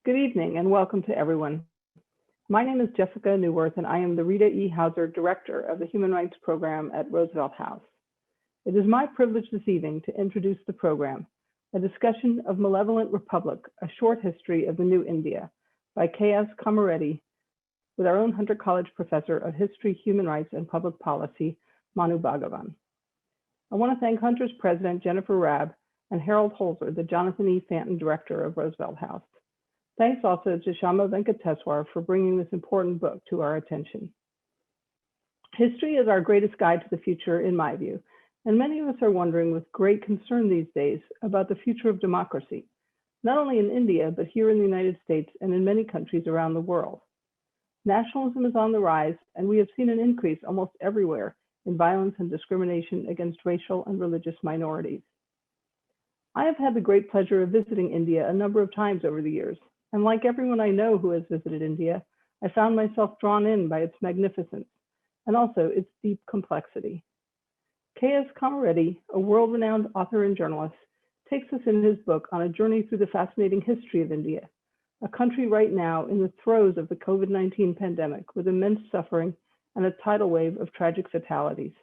Good evening and welcome to everyone. My name is Jessica Neuwirth and I am the Rita E. Hauser Director of the Human Rights Program at Roosevelt House. It is my privilege this evening to introduce the program, a discussion of Malevolent Republic, a short history of the new India by K.S. Komireddi with our own Hunter College Professor of History, Human Rights and Public Policy, Manu Bhagavan. I want to thank Hunter's President, Jennifer Rabb, and Harold Hauser, the Jonathan E. Fanton Director of Roosevelt House. Thanks also to Shama Venkateswar for bringing this important book to our attention. History is our greatest guide to the future, in my view, and many of us are wondering with great concern these days about the future of democracy, not only in India, but here in the United States and in many countries around the world. Nationalism is on the rise, and we have seen an increase almost everywhere in violence and discrimination against racial and religious minorities. I have had the great pleasure of visiting India a number of times over the years, and like everyone I know who has visited India, I found myself drawn in by its magnificence and also its deep complexity. K.S. Komireddi, a world-renowned author and journalist, takes us in his book on a journey through the fascinating history of India, a country right now in the throes of the COVID-19 pandemic with immense suffering and a tidal wave of tragic fatalities,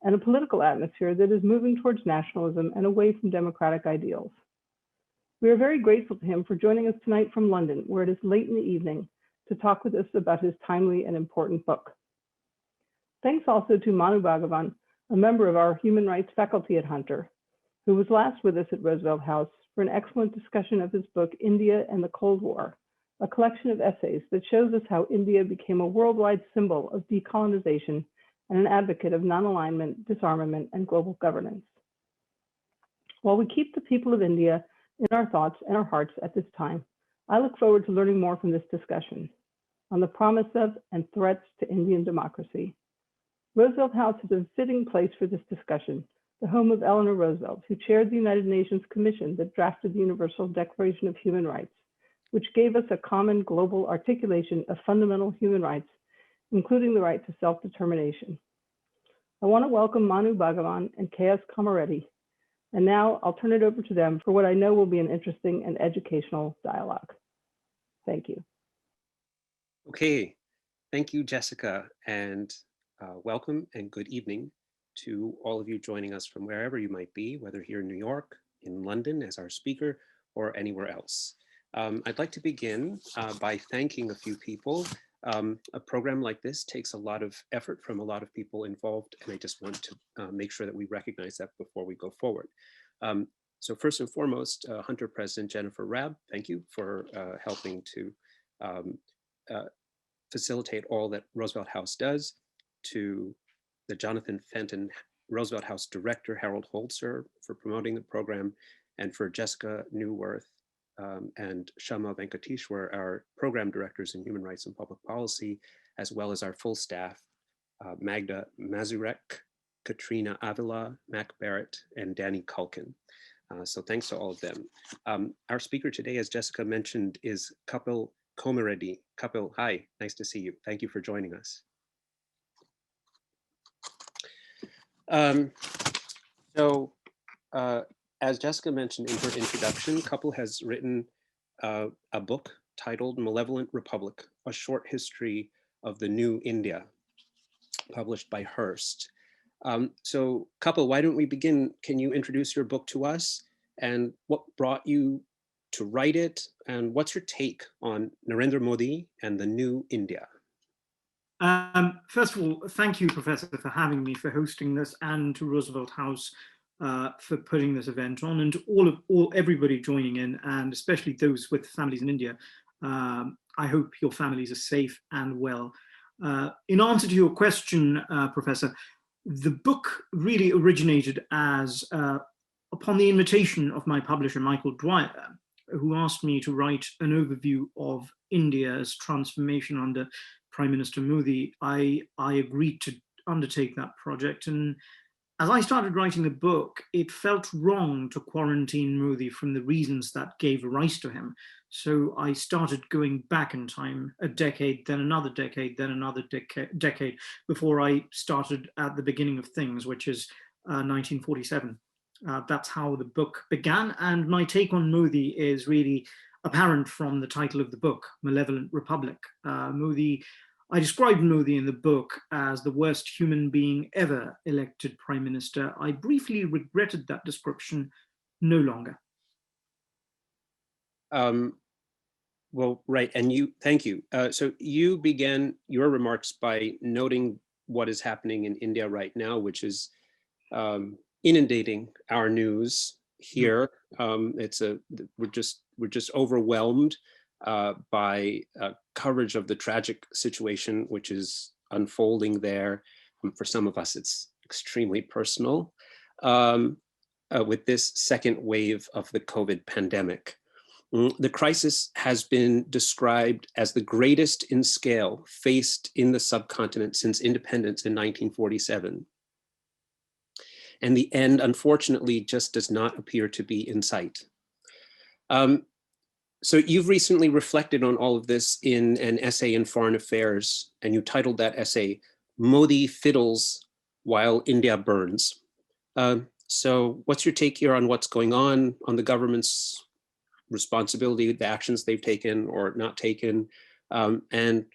and a political atmosphere that is moving towards nationalism and away from democratic ideals. We are very grateful to him for joining us tonight from London, where it is late in the evening, to talk with us about his timely and important book. Thanks also to Manu Bhagavan, a member of our human rights faculty at Hunter, who was last with us at Roosevelt House for an excellent discussion of his book, India and the Cold War, a collection of essays that shows us how India became a worldwide symbol of decolonization and an advocate of non-alignment, disarmament, and global governance. While we keep the people of India in our thoughts and our hearts at this time, I look forward to learning more from this discussion on the promise of and threats to Indian democracy. Roosevelt House is a fitting place for this discussion, the home of Eleanor Roosevelt, who chaired the United Nations Commission that drafted the Universal Declaration of Human Rights, which gave us a common global articulation of fundamental human rights, including the right to self-determination. I want to welcome Manu Bhagavan and K.S. Komireddi, and now I'll turn it over to them for what I know will be an interesting and educational dialogue. Thank you. Okay, thank you, Jessica, and welcome and good evening to all of you joining us from wherever you might be, whether here in New York, in London as our speaker, or anywhere else. I'd like to begin by thanking a few people. A program like this takes a lot of effort from a lot of people involved, and I just want to make sure that we recognize that before we go forward. So first and foremost, Hunter President Jennifer Rabb, thank you for helping to facilitate all that Roosevelt House does. To the Jonathan Fenton Roosevelt House Director, Harold Hauser, for promoting the program, and for Jessica Neuwirth and Shama Venkateswar, our program directors in human rights and public policy, as well as our full staff, Magda Mazurek, Katrina Avila, Mac Barrett, and Danny Culkin. So thanks to all of them. Our speaker today, as Jessica mentioned, is Kapil Komireddi. Kapil, hi, nice to see you. Thank you for joining us. As Jessica mentioned in her introduction, Kapil has written a book titled Malevolent Republic, a short history of the new India, published by Hearst. So Kapil, why don't we begin? Can you introduce your book to us and what brought you to write it? And what's your take on Narendra Modi and the new India? First of all, thank you, Professor, for having me, for hosting this, and to Roosevelt House for putting this event on, and to everybody joining in, and especially those with families in India. I hope your families are safe and well. In answer to your question, Professor, the book really originated as upon the invitation of my publisher, Michael Dwyer, who asked me to write an overview of India's transformation under Prime Minister Modi. I agreed to undertake that project, and as I started writing the book, it felt wrong to quarantine Modi from the reasons that gave rise to him. So I started going back in time, a decade, then another decade, then another decade, before I started at the beginning of things, which is 1947. That's how the book began, and my take on Modi is really apparent from the title of the book, Malevolent Republic. Modi, I described Modi in the book as the worst human being ever elected prime minister. I briefly regretted that description, no longer. Well, right, and thank you. So you began your remarks by noting what is happening in India right now, which is inundating our news here. We're just overwhelmed by coverage of the tragic situation which is unfolding there. For some of us, it's extremely personal with this second wave of the COVID pandemic. The crisis has been described as the greatest in scale faced in the subcontinent since independence in 1947. And the end, unfortunately, just does not appear to be in sight. So you've recently reflected on all of this in an essay in Foreign Affairs, and you titled that essay, "Modi Fiddles While India Burns." So what's your take here on what's going on the government's responsibility, the actions they've taken or not taken, and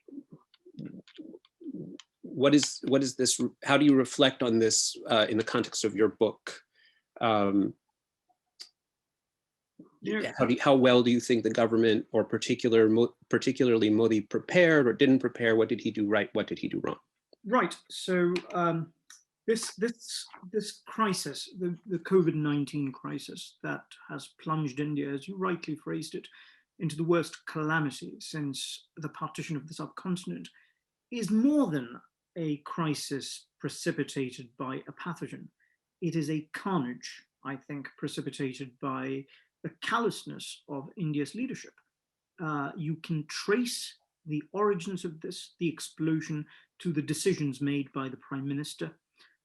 what is this? How do you reflect on this in the context of your book? How well do you think the government, or particularly Modi, prepared or didn't prepare? What did he do right? What did he do wrong? Right. So this crisis, the COVID-19 crisis that has plunged India, as you rightly phrased it, into the worst calamity since the partition of the subcontinent, is more than a crisis precipitated by a pathogen. It is a carnage, I think, precipitated by the callousness of India's leadership. You can trace the origins of this, the explosion, to the decisions made by the Prime Minister,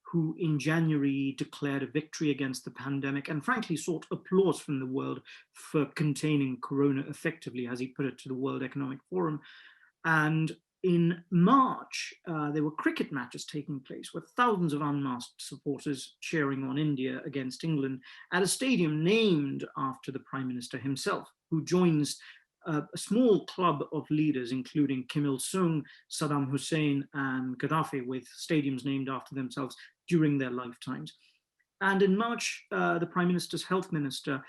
who in January declared a victory against the pandemic and frankly sought applause from the world for containing corona effectively, as he put it to the World Economic Forum. And in March, there were cricket matches taking place with thousands of unmasked supporters cheering on India against England at a stadium named after the Prime Minister himself, who joins a small club of leaders, including Kim Il-sung, Saddam Hussein, and Gaddafi, with stadiums named after themselves during their lifetimes. And in March, the Prime Minister's health minister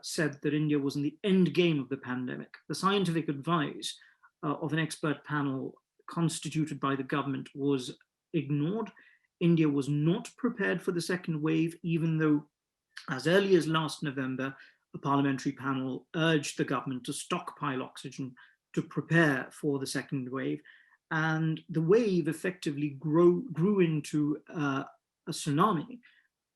said that India was in the end game of the pandemic. The scientific advice of an expert panel constituted by the government was ignored. India was not prepared for the second wave, even though as early as last November, a parliamentary panel urged the government to stockpile oxygen to prepare for the second wave. And the wave effectively grew into a tsunami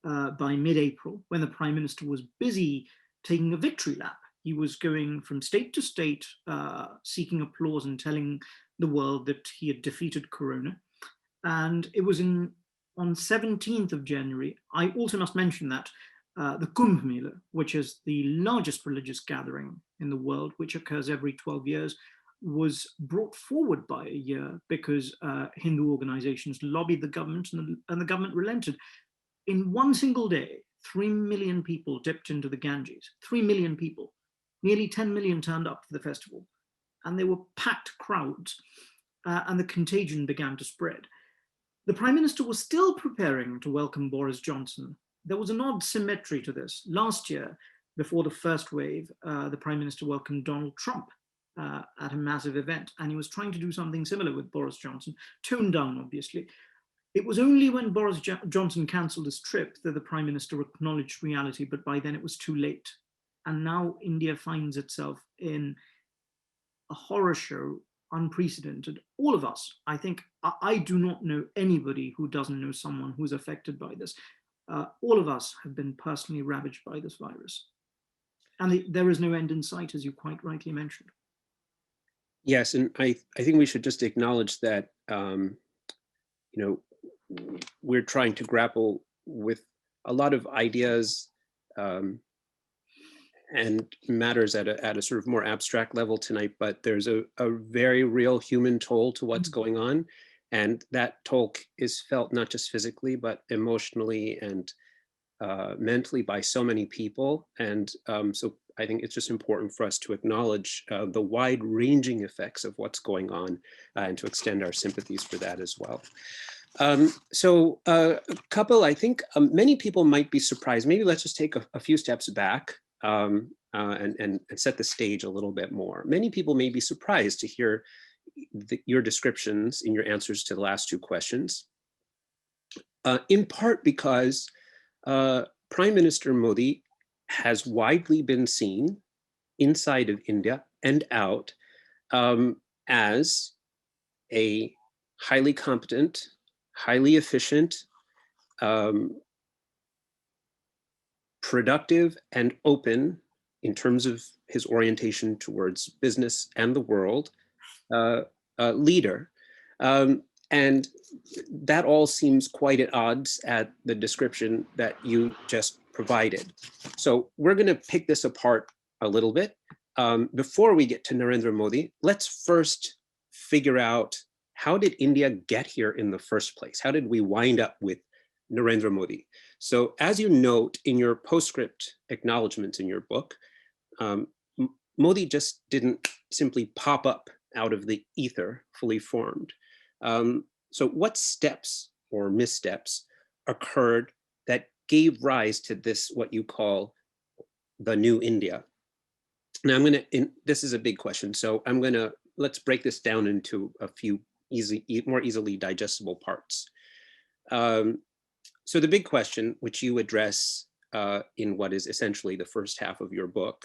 by mid-April, when the Prime Minister was busy taking a victory lap. He was going from state to state, seeking applause and telling the world that he had defeated corona. And it was on 17th of January, I also must mention that the Kumbh Mela, which is the largest religious gathering in the world, which occurs every 12 years, was brought forward by a year because Hindu organizations lobbied the government, and the government relented. In one single day, 3 million people dipped into the Ganges, 3 million people. Nearly 10 million turned up for the festival, and they were packed crowds, and the contagion began to spread. The Prime Minister was still preparing to welcome Boris Johnson. There was an odd symmetry to this. Last year, before the first wave, the Prime Minister welcomed Donald Trump at a massive event, and he was trying to do something similar with Boris Johnson, toned down, obviously. It was only when Boris Johnson cancelled his trip that the Prime Minister acknowledged reality, but by then it was too late. And now India finds itself in a horror show, unprecedented. All of us, I think, I do not know anybody who doesn't know someone who's affected by this. All of us have been personally ravaged by this virus. And there is no end in sight, as you quite rightly mentioned. Yes, and I think we should just acknowledge that, we're trying to grapple with a lot of ideas and matters at a sort of more abstract level tonight, but there's a very real human toll to what's going on. And that toll is felt not just physically, but emotionally and mentally by so many people. And so I think it's just important for us to acknowledge the wide-ranging effects of what's going on and to extend our sympathies for that as well. So a couple, I think many people might be surprised. Maybe let's just take a few steps back and set the stage a little bit more. Many people may be surprised to hear your descriptions in your answers to the last two questions, in part because Prime Minister Modi has widely been seen inside of India and out as a highly competent, highly efficient, productive and open in terms of his orientation towards business and the world leader. And that all seems quite at odds at the description that you just provided. So we're going to pick this apart a little bit. Before we get to Narendra Modi, let's first figure out, how did India get here in the first place? How did we wind up with Narendra Modi? So as you note in your postscript acknowledgements in your book, Modi just didn't simply pop up out of the ether fully formed. So what steps or missteps occurred that gave rise to this, what you call the new India? Now this is a big question. So let's break this down into a few more easily digestible parts. So the big question, which you address in what is essentially the first half of your book,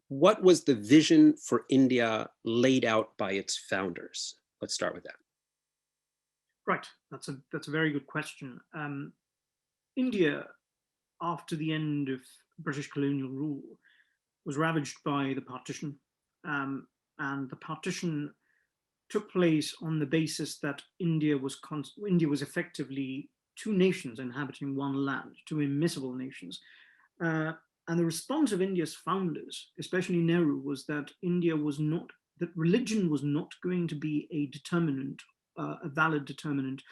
what was the vision for India laid out by its founders? Let's start with that. Right, that's a very good question. India, after the end of British colonial rule, was ravaged by the partition, and the partition took place on the basis that India was effectively two nations inhabiting one land, two immiscible nations. And the response of India's founders, especially Nehru, was that religion was not going to be a determinant, a valid determinant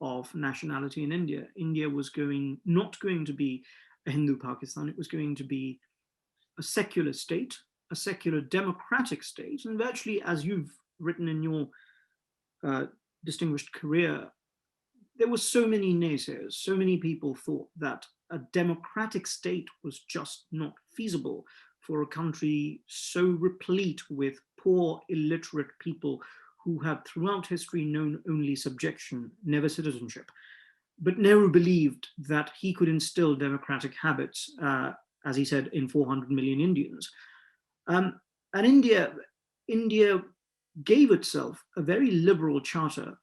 of nationality in India. India was not going to be a Hindu Pakistan. It was going to be a secular state, a secular democratic state, and virtually, as you've written in your distinguished career, there were so many naysayers, so many people thought that a democratic state was just not feasible for a country so replete with poor, illiterate people who had throughout history known only subjection, never citizenship. But Nehru believed that he could instill democratic habits, as he said, in 400 million Indians. And India gave itself a very liberal charter,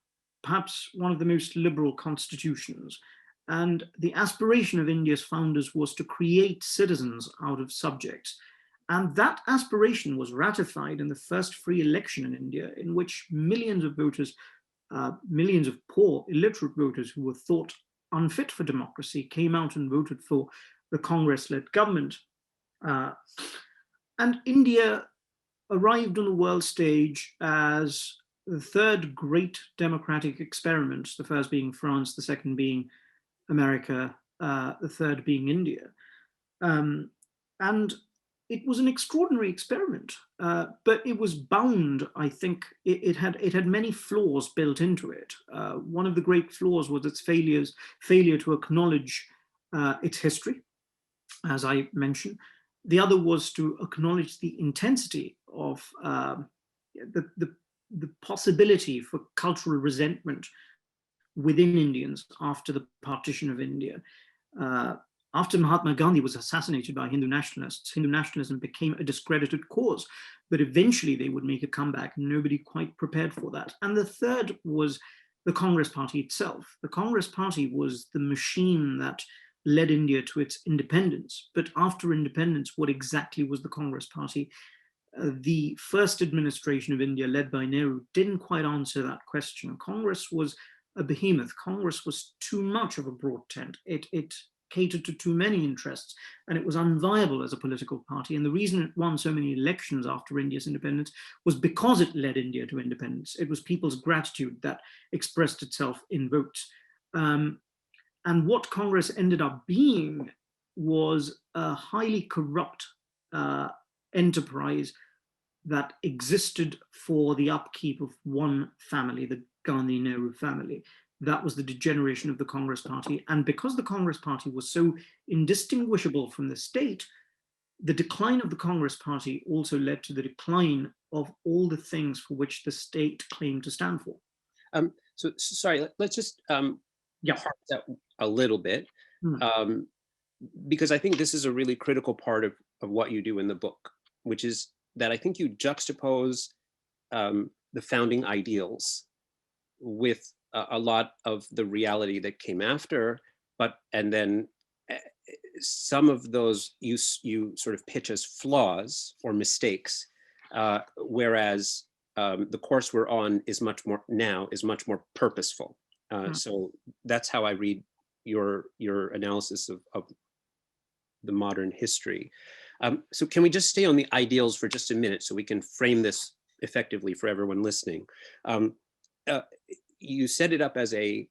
perhaps one of the most liberal constitutions. And the aspiration of India's founders was to create citizens out of subjects. And that aspiration was ratified in the first free election in India, in which millions of voters, millions of poor, illiterate voters who were thought unfit for democracy, came out and voted for the Congress-led government. And India arrived on the world stage as the third great democratic experiment, the first being France, the second being America, the third being India. And it was an extraordinary experiment, but it was bound, I think, it had many flaws built into it. One of the great flaws was its failure to acknowledge its history, as I mentioned. The other was to acknowledge the intensity of the possibility for cultural resentment within Indians after the partition of India. After Mahatma Gandhi was assassinated by Hindu nationalists, Hindu nationalism became a discredited cause, but eventually they would make a comeback, and nobody quite prepared for that. And the third was the Congress Party itself. The Congress Party was the machine that led India to its independence. But after independence, what exactly was the Congress Party? The first administration of India, led by Nehru, didn't quite answer that question. Congress was a behemoth. Congress was too much of a broad tent. It catered to too many interests, and it was unviable as a political party. And the reason it won so many elections after India's independence was because it led India to independence. It was people's gratitude that expressed itself in votes. And what Congress ended up being was a highly corrupt enterprise that existed for the upkeep of one family, the Gandhi-Nehru family. That was the degeneration of the Congress Party. And because the Congress Party was so indistinguishable from the state, the decline of the Congress Party also led to the decline of all the things for which the state claimed to stand for. So sorry, let's just Yeah. parse that a little bit, because I think this is a really critical part of what you do in the book, which is that I think you juxtapose the founding ideals with a lot of the reality that came after, and then some of those you sort of pitch as flaws or mistakes, whereas the course we're on is much more purposeful. So that's how I read your analysis of the modern history. So can we just stay on the ideals for just a minute so we can frame this effectively for everyone listening? You set it up as a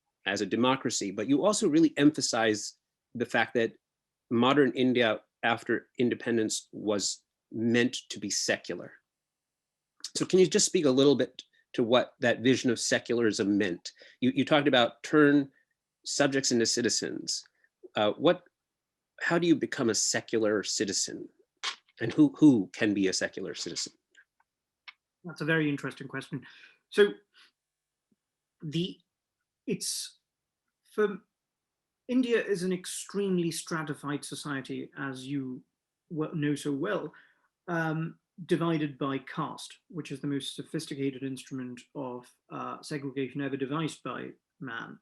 democracy, but you also really emphasize the fact that modern India after independence was meant to be secular. So can you just speak a little bit to what that vision of secularism meant? You talked about turn subjects into citizens. How do you become a secular citizen? And who can be a secular citizen? That's a very interesting question. So India is an extremely stratified society, as you know so well, divided by caste, which is the most sophisticated instrument of segregation ever devised by man.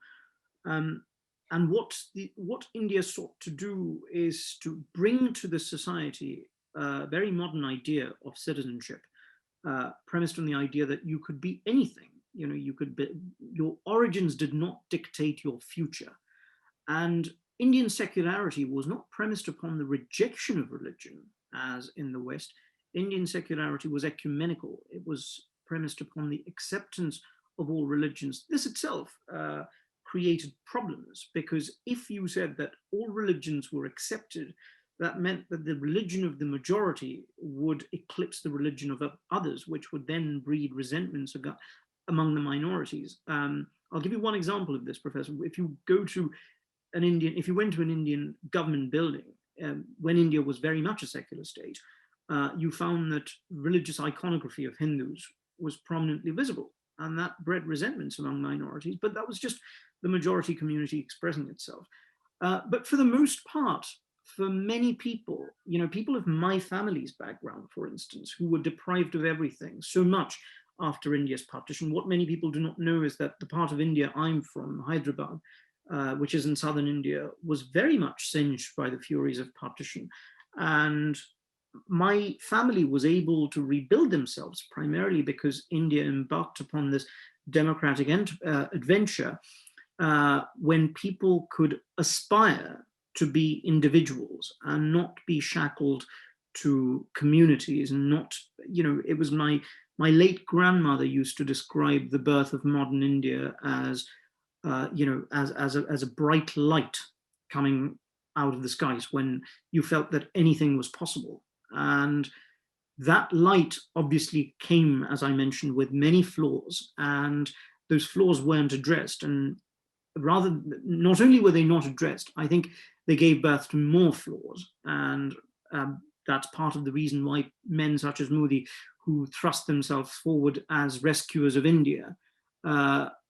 And what India sought to do is to bring to the society a very modern idea of citizenship, premised on the idea that you could be anything. You know, you could be, your origins did not dictate your future. And Indian secularity was not premised upon the rejection of religion, as in the West. Indian secularity was ecumenical. It was premised upon the acceptance of all religions. This itself created problems, because if you said that all religions were accepted, that meant that the religion of the majority would eclipse the religion of others, which would then breed resentments among the minorities. I'll give you one example of this, Professor. If you went to an Indian government building, when India was very much a secular state, you found that religious iconography of Hindus was prominently visible, and that bred resentments among minorities, but that was just the majority community expressing itself. But for the most part, for many people, people of my family's background, for instance, who were deprived of everything so much after India's partition, what many people do not know is that the part of India I'm from, Hyderabad, which is in southern India, was very much singed by the furies of partition. And my family was able to rebuild themselves primarily because India embarked upon this democratic adventure when people could aspire to be individuals and not be shackled to communities, and not, it was my late grandmother used to describe the birth of modern India as as a bright light coming out of the skies when you felt that anything was possible. And that light obviously came, as I mentioned, with many flaws, and those flaws weren't addressed. And rather, not only were they not addressed, I think they gave birth to more flaws. And that's part of the reason why men such as Modi, who thrust themselves forward as rescuers of India,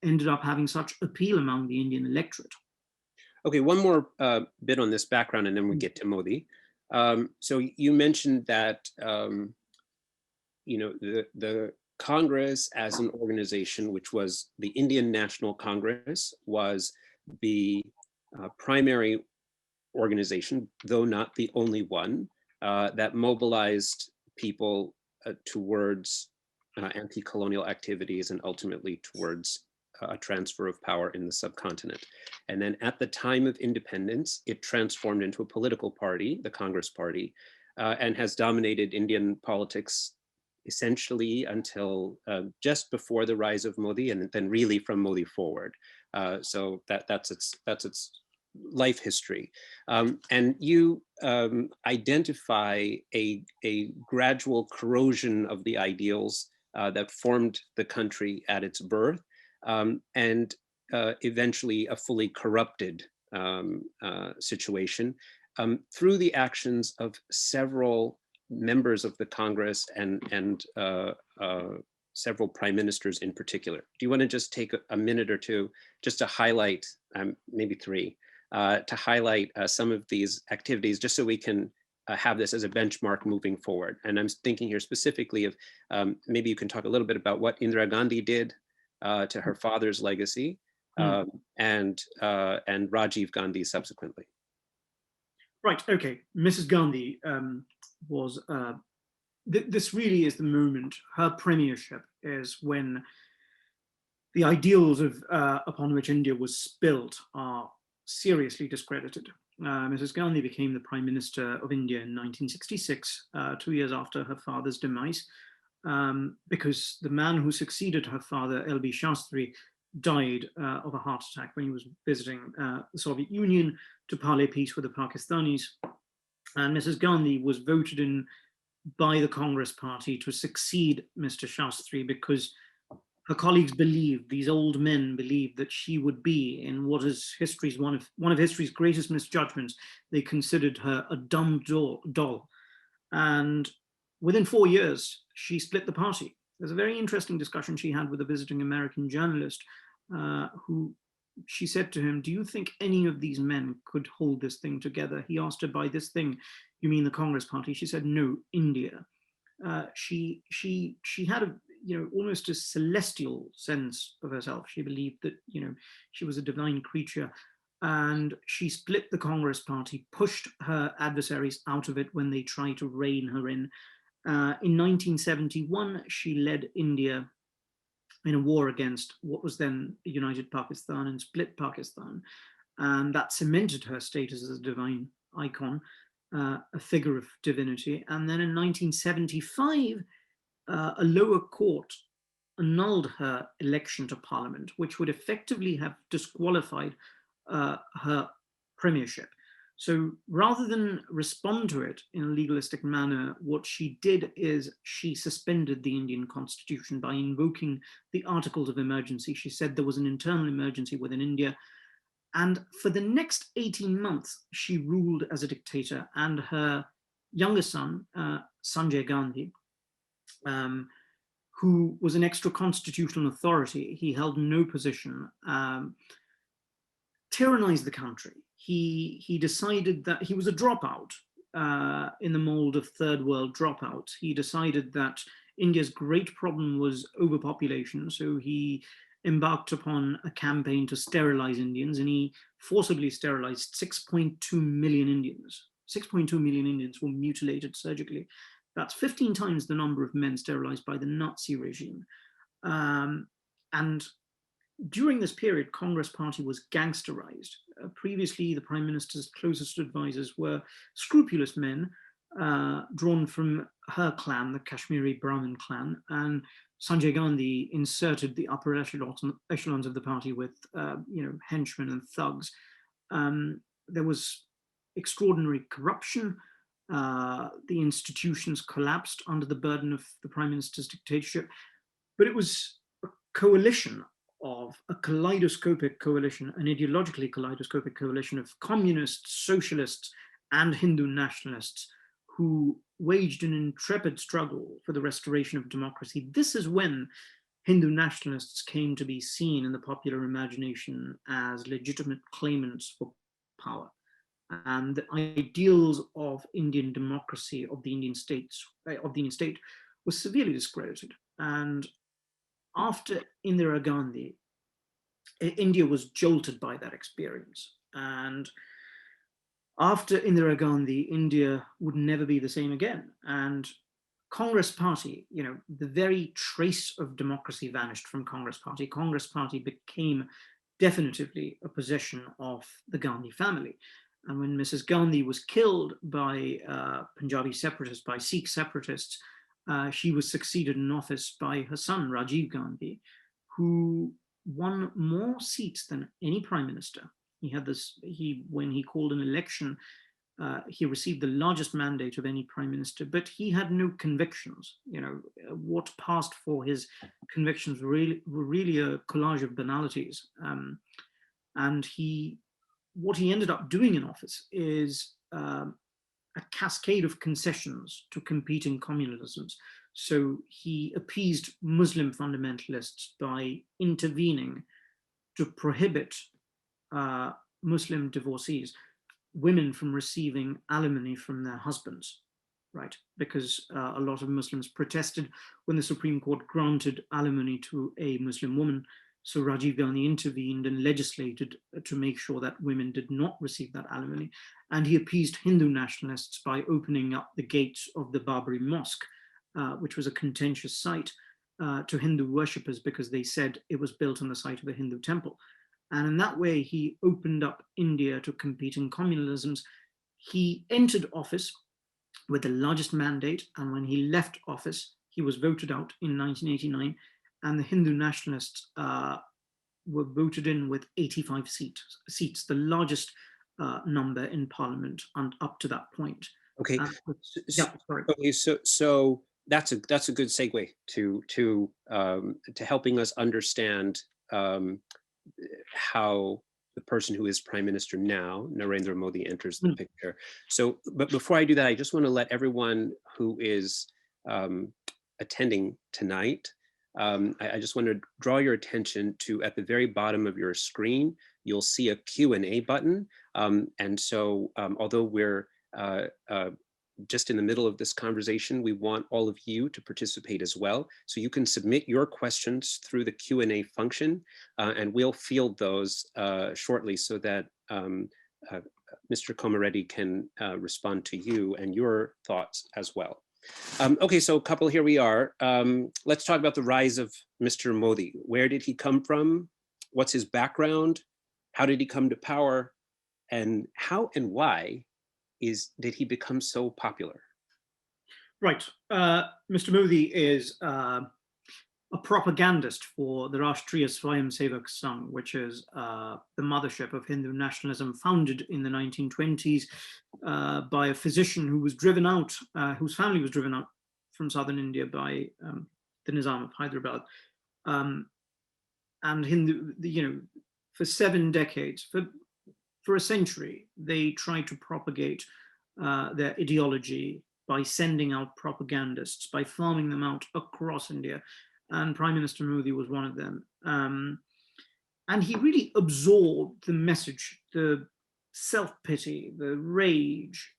ended up having such appeal among the Indian electorate. Okay, one more bit on this background, and then we get to Modi. So you mentioned that the Congress as an organization, which was the Indian National Congress, was the primary organization, though not the only one, that mobilized people towards anti-colonial activities and ultimately towards a transfer of power in the subcontinent. And then at the time of independence, it transformed into a political party, the Congress Party, and has dominated Indian politics essentially until just before the rise of Modi, and then really from Modi forward. So that's its life history. And you identify a gradual corrosion of the ideals that formed the country at its birth, and eventually a fully corrupted situation through the actions of several members of the Congress and several prime ministers in particular. Do you want to just take a minute or two just to highlight, maybe three, to highlight some of these activities, just so we can have this as a benchmark moving forward? And I'm thinking here specifically of, maybe you can talk a little bit about what Indira Gandhi did to her father's legacy, and Rajiv Gandhi subsequently. Right, okay. Mrs. Gandhi was, this really is the moment. Her premiership is when the ideals of upon which India was built are seriously discredited. Mrs. Gandhi became the Prime Minister of India in 1966, 2 years after her father's demise, because the man who succeeded her father, L.B. Shastri, died of a heart attack when he was visiting the Soviet Union to parley peace with the Pakistanis. And Mrs. Gandhi was voted in by the Congress Party to succeed Mr. Shastri because her colleagues believed, these old men believed, that she would be, in what is history's one of history's greatest misjudgments, they considered her a dumb doll. And within 4 years, she split the party. There's a very interesting discussion she had with a visiting American journalist who she said to him, "Do you think any of these men could hold this thing together?" He asked her, "By this thing, you mean the Congress Party?" She said, "No, India." She had a, almost a celestial sense of herself. She believed that, she was a divine creature, and she split the Congress Party, pushed her adversaries out of it when they tried to rein her in. In 1971, she led India in a war against what was then united Pakistan and split Pakistan. And that cemented her status as a divine icon, a figure of divinity. And then in 1975, a lower court annulled her election to parliament, which would effectively have disqualified her premiership. So rather than respond to it in a legalistic manner, what she did is she suspended the Indian constitution by invoking the articles of emergency. She said there was an internal emergency within India. And for the next 18 months, she ruled as a dictator. And her younger son, Sanjay Gandhi, who was an extra constitutional authority, he held no position, tyrannized the country. He decided that he was a dropout in the mold of third world dropouts. He decided that India's great problem was overpopulation, so he embarked upon a campaign to sterilize Indians, and he forcibly sterilized 6.2 million Indians. 6.2 million Indians were mutilated surgically. That's 15 times the number of men sterilized by the Nazi regime. And during this period, Congress Party was gangsterized. Previously, the Prime Minister's closest advisors were scrupulous men drawn from her clan, the Kashmiri Brahmin clan, and Sanjay Gandhi inserted the upper echelons of the party with, henchmen and thugs. There was extraordinary corruption. The institutions collapsed under the burden of the Prime Minister's dictatorship, but it was a coalition of a kaleidoscopic coalition, an ideologically kaleidoscopic coalition of communists, socialists, and Hindu nationalists who waged an intrepid struggle for the restoration of democracy. This is when Hindu nationalists came to be seen in the popular imagination as legitimate claimants for power. And the ideals of Indian democracy, of the Indian state, was severely discredited. And after Indira Gandhi, India was jolted by that experience. And after Indira Gandhi, India would never be the same again. And Congress Party, the very trace of democracy vanished from Congress Party. Congress Party became definitively a possession of the Gandhi family. And when Mrs. Gandhi was killed by Punjabi separatists, by Sikh separatists, she was succeeded in office by her son, Rajiv Gandhi, who won more seats than any prime minister He had this, when he called an election, he received the largest mandate of any prime minister, but he had no convictions. You know, what passed for his convictions were really a collage of banalities. And what he ended up doing in office is a cascade of concessions to competing communalisms. So he appeased Muslim fundamentalists by intervening to prohibit Muslim divorcees, women, from receiving alimony from their husbands, right? Because a lot of Muslims protested when the Supreme Court granted alimony to a Muslim woman. So Rajiv Gandhi intervened and legislated to make sure that women did not receive that alimony. And he appeased Hindu nationalists by opening up the gates of the Babri Mosque, which was a contentious site, to Hindu worshippers because they said it was built on the site of a Hindu temple. And in that way, he opened up India to competing communalisms. He entered office with the largest mandate, and when he left office, he was voted out in 1989, and the Hindu nationalists were voted in with 85 seats, the largest number in parliament and up to that point. Okay. Yeah, sorry. Okay, so that's a good segue to helping us understand how the person who is Prime Minister now, Narendra Modi, enters the picture. So, but before I do that, I just want to let everyone who is attending tonight, I just want to draw your attention to, at the very bottom of your screen, you'll see a Q&A button. And so although we're just in the middle of this conversation, we want all of you to participate as well. So you can submit your questions through the Q&A function, and we'll field those shortly so that Mr. Komireddi can respond to you and your thoughts as well. Okay, so couple, here we are. Let's talk about the rise of Mr. Modi. Where did he come from? What's his background? How did he come to power? And how and why did he become so popular? Right. Mr. Modi is a propagandist for the Rashtriya Swayamsevak Sangh, which is the mothership of Hindu nationalism, founded in the 1920s by a physician who was driven out, whose family was driven out from southern India by the Nizam of Hyderabad. And Hindu, for 7 decades, for a century, they tried to propagate their ideology by sending out propagandists, by farming them out across India. And Prime Minister Modi was one of them. And he really absorbed the message, the self-pity, the rage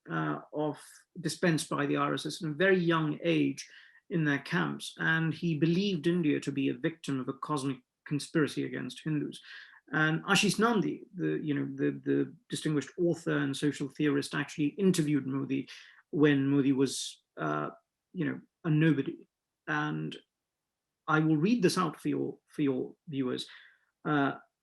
dispensed by the RSS in a very young age in their camps. And he believed India to be a victim of a cosmic conspiracy against Hindus. And Ashish Nandi, the distinguished author and social theorist, actually interviewed Modi when Modi was, a nobody. And I will read this out for your viewers.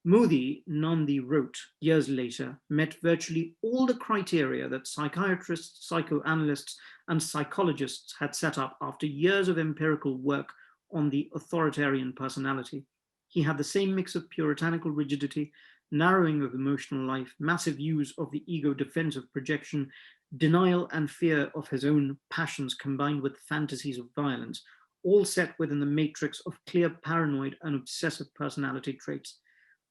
Modi, Nandi wrote years later, met virtually all the criteria that psychiatrists, psychoanalysts, and psychologists had set up after years of empirical work on the authoritarian personality. He had the same mix of puritanical rigidity, narrowing of emotional life, massive use of the ego defensive projection, denial and fear of his own passions combined with fantasies of violence, all set within the matrix of clear paranoid and obsessive personality traits.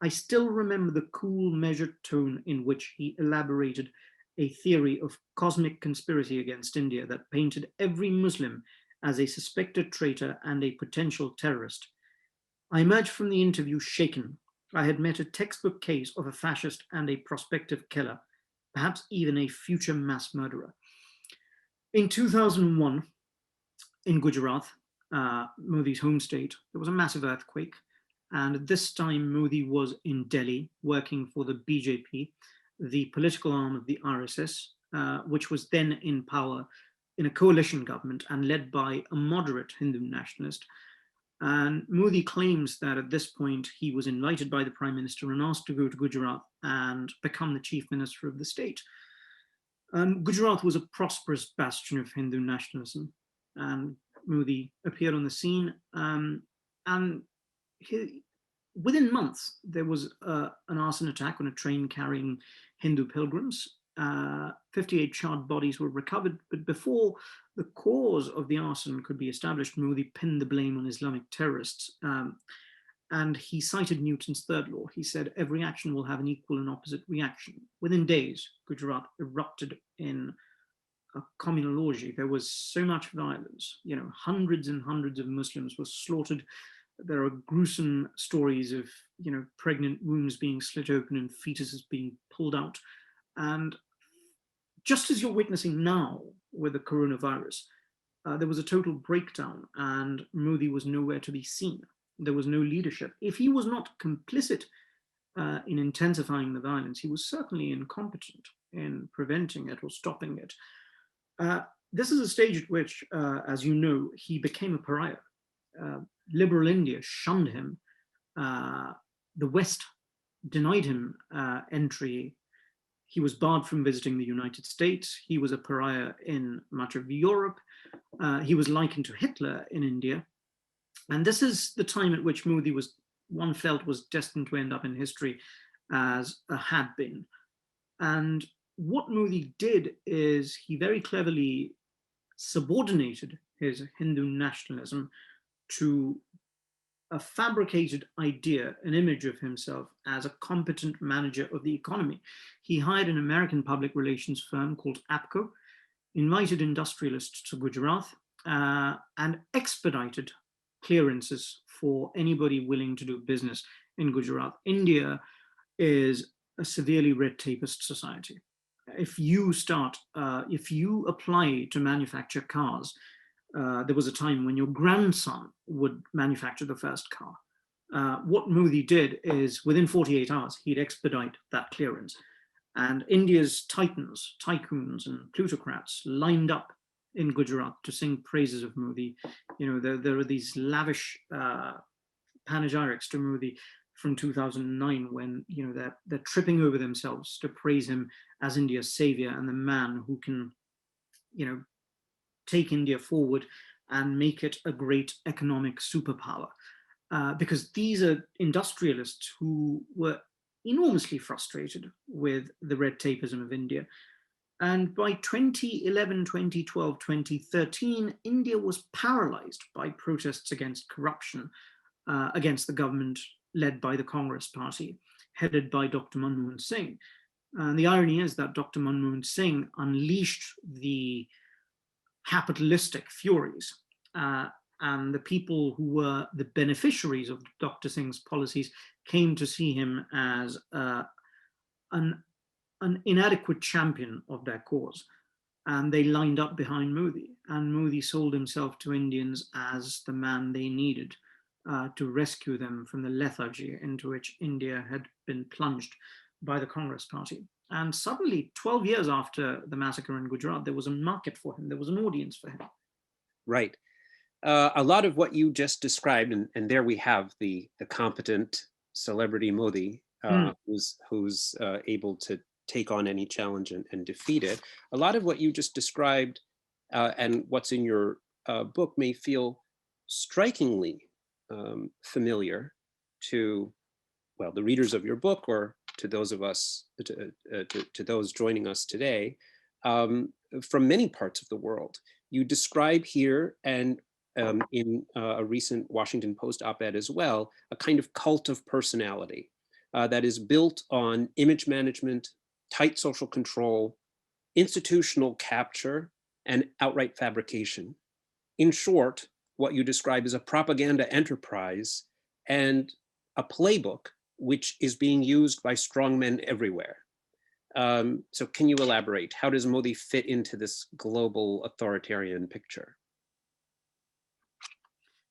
I still remember the cool, measured tone in which he elaborated a theory of cosmic conspiracy against India that painted every Muslim as a suspected traitor and a potential terrorist. I emerged from the interview shaken. I had met a textbook case of a fascist and a prospective killer, perhaps even a future mass murderer. In 2001, in Gujarat, Modi's home state, there was a massive earthquake. And at this time, Modi was in Delhi working for the BJP, the political arm of the RSS, which was then in power in a coalition government and led by a moderate Hindu nationalist. And Modi claims that at this point, he was invited by the Prime Minister and asked to go to Gujarat and become the Chief Minister of the state. Gujarat was a prosperous bastion of Hindu nationalism. And Modi appeared on the scene, and within months, there was an arson attack on a train carrying Hindu pilgrims. 58 charred bodies were recovered, but before the cause of the arson could be established, Modi pinned the blame on Islamic terrorists. And he cited Newton's third law. He said, every action will have an equal and opposite reaction. Within days, Gujarat erupted in a communal orgy. There was so much violence. Hundreds and hundreds of Muslims were slaughtered. There are gruesome stories of, pregnant wombs being slit open and fetuses being pulled out. And just as you're witnessing now with the coronavirus, there was a total breakdown and Modi was nowhere to be seen. There was no leadership. If he was not complicit in intensifying the violence, he was certainly incompetent in preventing it or stopping it. This is a stage at which, as you know, he became a pariah. Liberal India shunned him. The West denied him entry. He was barred from visiting the United States. He was a pariah in much of Europe. He was likened to Hitler in India. And this is the time at which Modi one felt was destined to end up in history as a had been. And what Modi did is he very cleverly subordinated his Hindu nationalism to a fabricated idea, an image of himself as a competent manager of the economy. He hired an American public relations firm called APCO, invited industrialists to Gujarat, and expedited clearances for anybody willing to do business in Gujarat. India is a severely red tapist society. If you apply to manufacture cars, there was a time when your grandson would manufacture the first car. What Modi did is within 48 hours, he'd expedite that clearance. And India's titans, tycoons and plutocrats lined up in Gujarat to sing praises of Modi. There are these lavish panegyrics to Modi from 2009 when they're tripping over themselves to praise him as India's savior and the man who can take India forward and make it a great economic superpower. Because these are industrialists who were enormously frustrated with the red tapeism of India. And by 2011, 2012, 2013, India was paralyzed by protests against corruption, against the government led by the Congress party, headed by Dr. Manmohan Singh. And the irony is that Dr. Manmohan Singh unleashed the capitalistic furies, and the people who were the beneficiaries of Dr. Singh's policies came to see him as an inadequate champion of their cause. And they lined up behind Modi, and Modi sold himself to Indians as the man they needed to rescue them from the lethargy into which India had been plunged by the Congress party. And suddenly, 12 years after the massacre in Gujarat, there was a market for him. There was an audience for him. Right. A lot of what you just described, and there we have the competent celebrity Modi, who's able to take on any challenge and defeat it. A lot of what you just described and what's in your book may feel strikingly familiar to, well, the readers of your book or to those of us, to those joining us today, from many parts of the world. You describe here, and in a recent Washington Post op-ed as well, a kind of cult of personality that is built on image management, tight social control, institutional capture, and outright fabrication. In short, what you describe is a propaganda enterprise and a playbook which is being used by strongmen everywhere. So can you elaborate? How does Modi fit into this global authoritarian picture?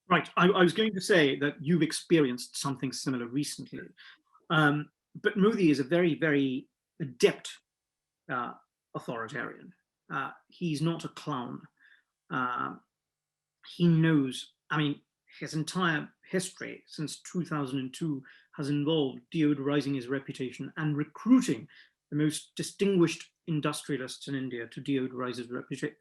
Right, I was going to say that you've experienced something similar recently. But Modi is a very, very adept authoritarian. He's not a clown. He knows, his entire history since 2002 has involved deodorizing his reputation and recruiting the most distinguished industrialists in India to deodorize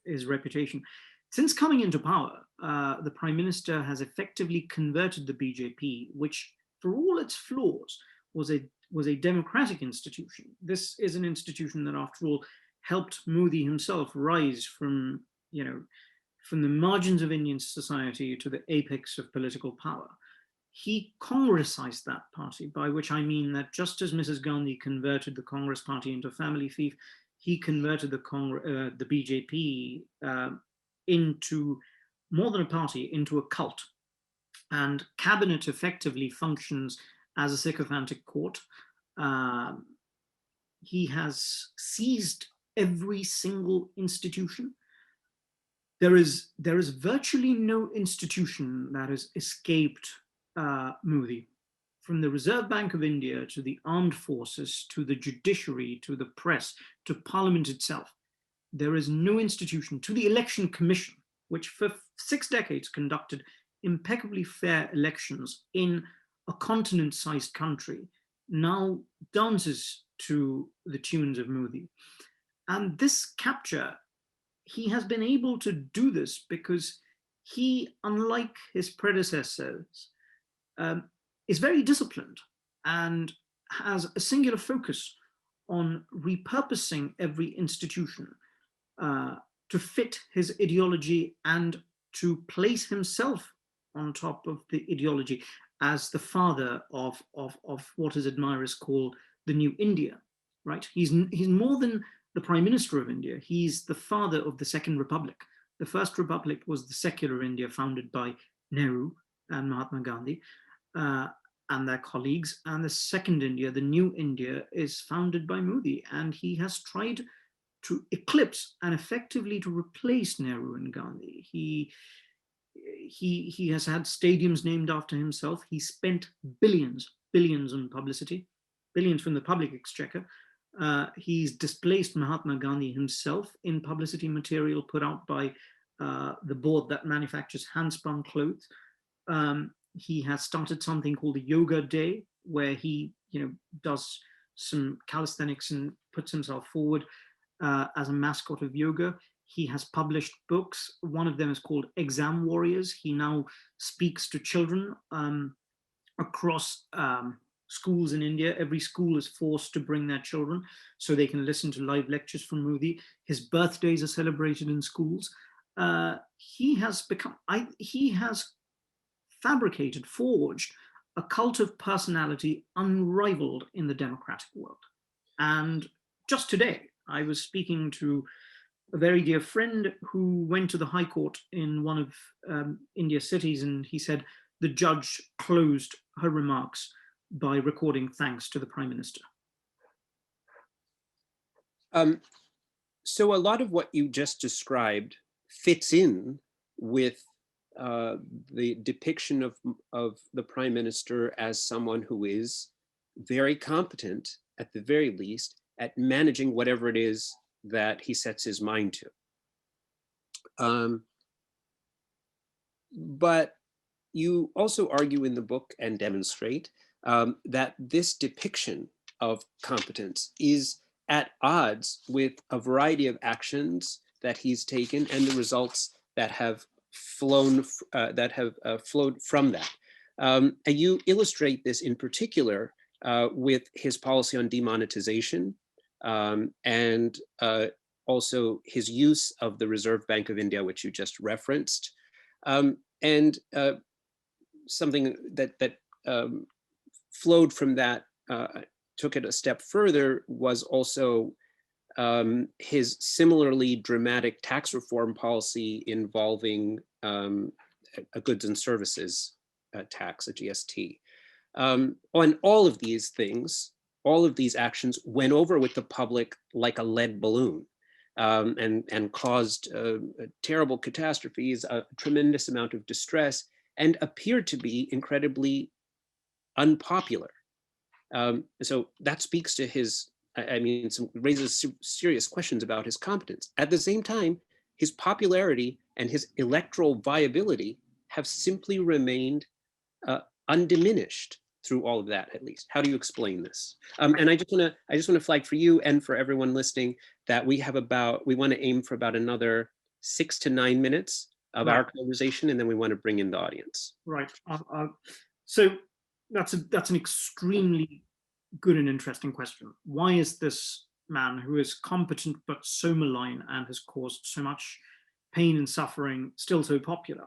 his reputation. Since coming into power, the Prime Minister has effectively converted the BJP, which for all its flaws, was a democratic institution. This is an institution that, after all, helped Modi himself rise from, from the margins of Indian society to the apex of political power. He Congressized that party, by which I mean that just as Mrs. Gandhi converted the Congress party into a family fief, he converted the BJP into more than a party, into a cult. And cabinet effectively functions as a sycophantic court. He has seized every single institution. There is virtually no institution that has escaped Modi, from the Reserve Bank of India to the armed forces, to the judiciary, to the press, to Parliament itself. There is no institution, to the Election Commission, which for 6 decades conducted impeccably fair elections in a continent-sized country, now dances to the tunes of Modi. And this capture, he has been able to do this because he, unlike his predecessors, is very disciplined and has a singular focus on repurposing every institution to fit his ideology and to place himself on top of the ideology as the father of what his admirers call the new India, right? He's more than the Prime Minister of India. He's the father of the Second Republic. The First Republic was the secular India founded by Nehru and Mahatma Gandhi and their colleagues. And the Second India, the new India, is founded by Modi. And he has tried to eclipse and effectively to replace Nehru and Gandhi. He has had stadiums named after himself. He spent billions on publicity, billions from the public exchequer. He's displaced Mahatma Gandhi himself in publicity material put out by the board that manufactures handspun clothes. He has started something called the Yoga Day, where he, does some calisthenics and puts himself forward as a mascot of yoga. He has published books. One of them is called Exam Warriors. He now speaks to children across schools in India. Every school is forced to bring their children so they can listen to live lectures from Modi. His birthdays are celebrated in schools. He has fabricated, forged a cult of personality unrivaled in the democratic world. And just today, I was speaking to a very dear friend who went to the High Court in one of India's cities, and he said the judge closed her remarks by recording thanks to the Prime Minister. So a lot of what you just described fits in with the depiction of the Prime Minister as someone who is very competent, at the very least, at managing whatever it is that he sets his mind to. But you also argue in the book and demonstrate that this depiction of competence is at odds with a variety of actions that he's taken and the results that have flowed from that. And you illustrate this in particular with his policy on demonetization and also his use of the Reserve Bank of India, which you just referenced. And something that flowed from that, took it a step further, was also his similarly dramatic tax reform policy involving a goods and services tax, a GST. On all of these things, all of these actions went over with the public like a lead balloon and caused terrible catastrophes, a tremendous amount of distress, and appeared to be incredibly unpopular. So that speaks to his, raises serious questions about his competence. At the same time, his popularity and his electoral viability have simply remained undiminished through all of that, at least. How do you explain this? And I just want to flag for you and for everyone listening that we want to aim for about another 6 to 9 minutes of our conversation, and then we want to bring in the audience. Right. So that's an extremely good and interesting question. Why is this man, who is competent but so malign and has caused so much pain and suffering, still so popular?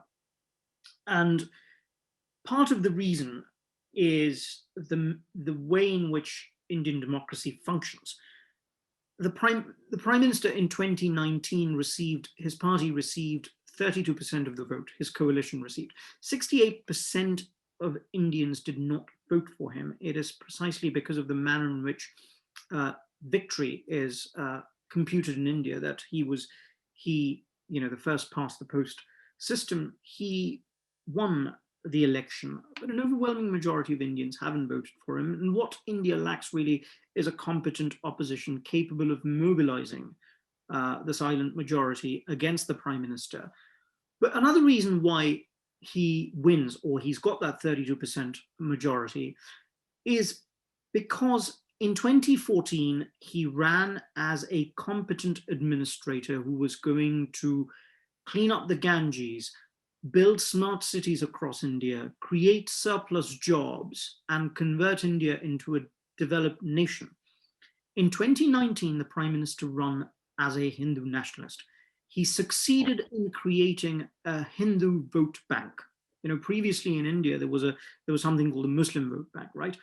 And part of the reason is the way in which Indian democracy functions. The Prime Minister in 2019 received, his party received 32% of the vote, his coalition received. 68% of Indians did not vote for him. It is precisely because of the manner in which victory is computed in India that he, the first past the post system, he won the election, but an overwhelming majority of Indians haven't voted for him. And what India lacks really is a competent opposition capable of mobilizing the silent majority against the Prime Minister. But another reason why he wins, or he's got that 32% majority, is because in 2014, he ran as a competent administrator who was going to clean up the Ganges, build smart cities across India, create surplus jobs, and convert India into a developed nation. In 2019, the Prime Minister ran as a Hindu nationalist. He succeeded in creating a Hindu vote bank. Previously in India, there was something called a Muslim vote bank, right?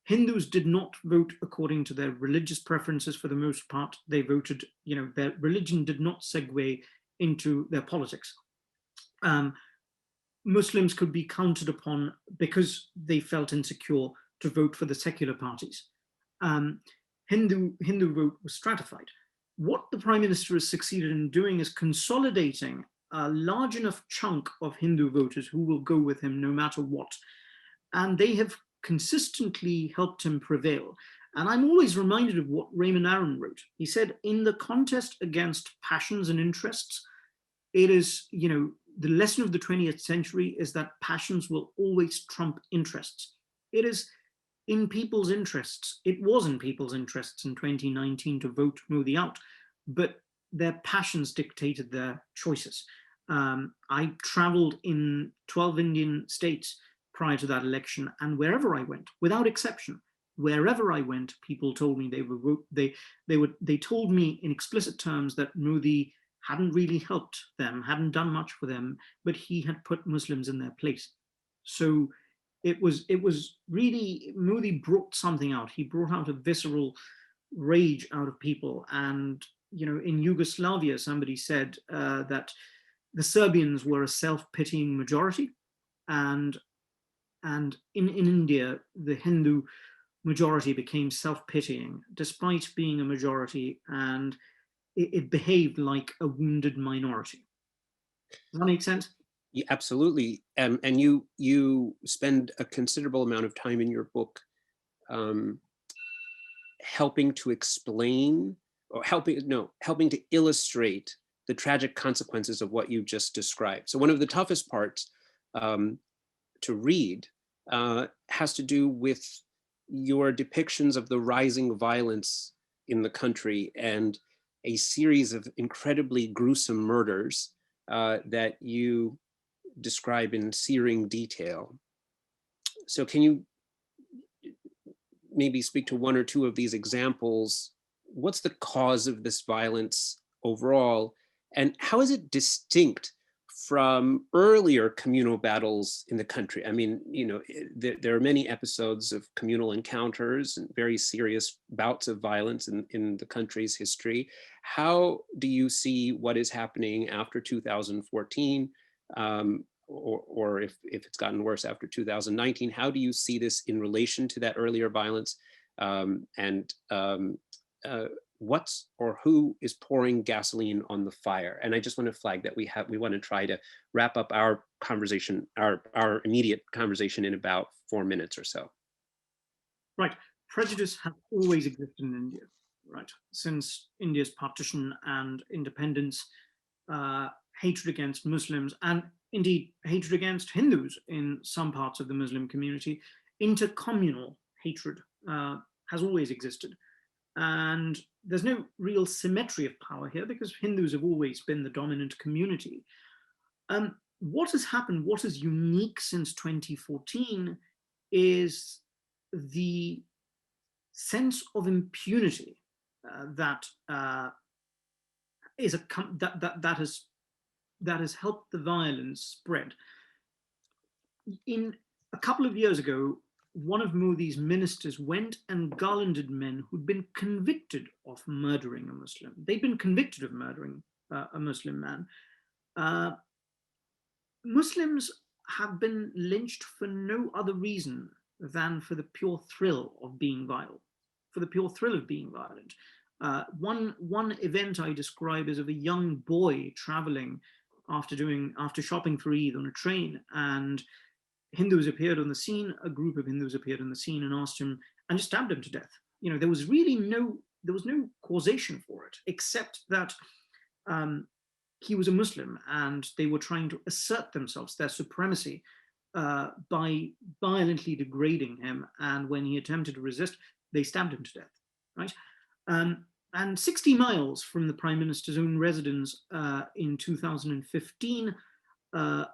Hindus did not vote according to their religious preferences for the most part. They voted, their religion did not segue into their politics. Muslims could be counted upon because they felt insecure to vote for the secular parties. Hindu vote was stratified. What the Prime Minister has succeeded in doing is consolidating a large enough chunk of Hindu voters who will go with him no matter what. And they have consistently helped him prevail. And I'm always reminded of what Raymond Aron wrote. He said, in the contest against passions and interests, it is, the lesson of the 20th century is that passions will always trump interests. It is in people's interests. It was in people's interests in 2019 to vote Modi out, but their passions dictated their choices. I traveled in 12 Indian states prior to that election, and wherever I went, without exception, wherever I went, people told me they told me in explicit terms that Modi hadn't really helped them, hadn't done much for them, but he had put Muslims in their place. So it was really, Modi brought something out. He brought out a visceral rage out of people. And, in Yugoslavia, somebody said that the Serbians were a self-pitying majority. And in India, the Hindu majority became self-pitying, despite being a majority, and it behaved like a wounded minority. Does that make sense? Yeah, absolutely. And you spend a considerable amount of time in your book helping to explain, or helping to illustrate the tragic consequences of what you just described. So one of the toughest parts to read has to do with your depictions of the rising violence in the country and a series of incredibly gruesome murders that you describe in searing detail. So can you maybe speak to one or two of these examples? What's the cause of this violence overall, and how is it distinct from earlier communal battles in the country? I mean, there are many episodes of communal encounters and very serious bouts of violence in the country's history. How do you see what is happening after 2014, or if it's gotten worse after 2019? How do you see this in relation to that earlier violence? What's or who is pouring gasoline on the fire? And I just want to flag that we want to try to wrap up our conversation, our immediate conversation, in about 4 minutes or so. Right. Prejudice has always existed in India, right? Since India's partition and independence, hatred against Muslims, and indeed hatred against Hindus in some parts of the Muslim community, intercommunal hatred has always existed. And there's no real symmetry of power here because Hindus have always been the dominant community. What has happened, what is unique since 2014 is the sense of impunity that has helped the violence spread. In a couple of years ago, one of Modi's ministers went and garlanded men who'd been convicted of murdering a Muslim. They'd been convicted of murdering a Muslim man. Muslims have been lynched for no other reason than for the pure thrill of being vile, for the pure thrill of being violent. One event I describe is of a young boy traveling after shopping for Eid on a train, and Hindus appeared on the scene. A group of Hindus appeared on the scene and asked him and just stabbed him to death. You know, there was no causation for it, except that he was a Muslim and they were trying to assert themselves, their supremacy, by violently degrading him. And when he attempted to resist, they stabbed him to death, right? And 60 miles from the Prime Minister's own residence in 2015, a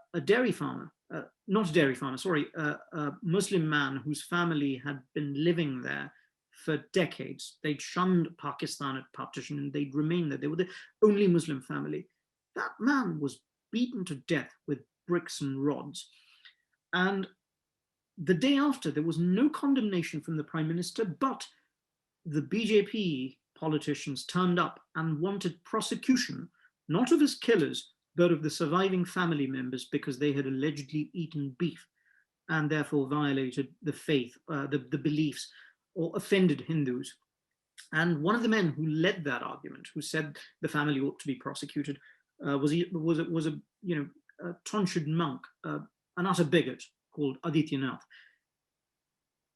Muslim man whose family had been living there for decades. They'd shunned Pakistan at partition and they'd remained there. They were the only Muslim family. That man was beaten to death with bricks and rods. And the day after, there was no condemnation from the Prime Minister, but the BJP politicians turned up and wanted prosecution, not of his killers, but of the surviving family members, because they had allegedly eaten beef and therefore violated the faith, the beliefs, or offended Hindus. And one of the men who led that argument, who said the family ought to be prosecuted, was a tonsured monk, an utter bigot called Aditya Nath.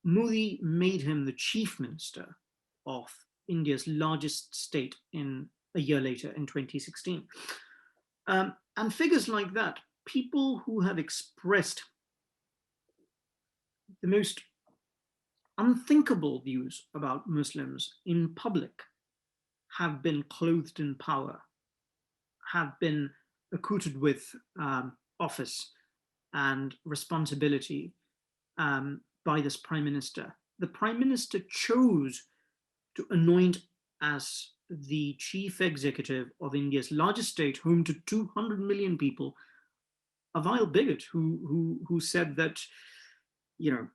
Modi made him the chief minister of India's largest state a year later, in 2016. And figures like that, people who have expressed the most unthinkable views about Muslims in public, have been clothed in power, have been accoutred with office and responsibility by this Prime Minister. The Prime Minister chose to anoint as the chief executive of India's largest state, home to 200 million people, a vile bigot who said that, you know,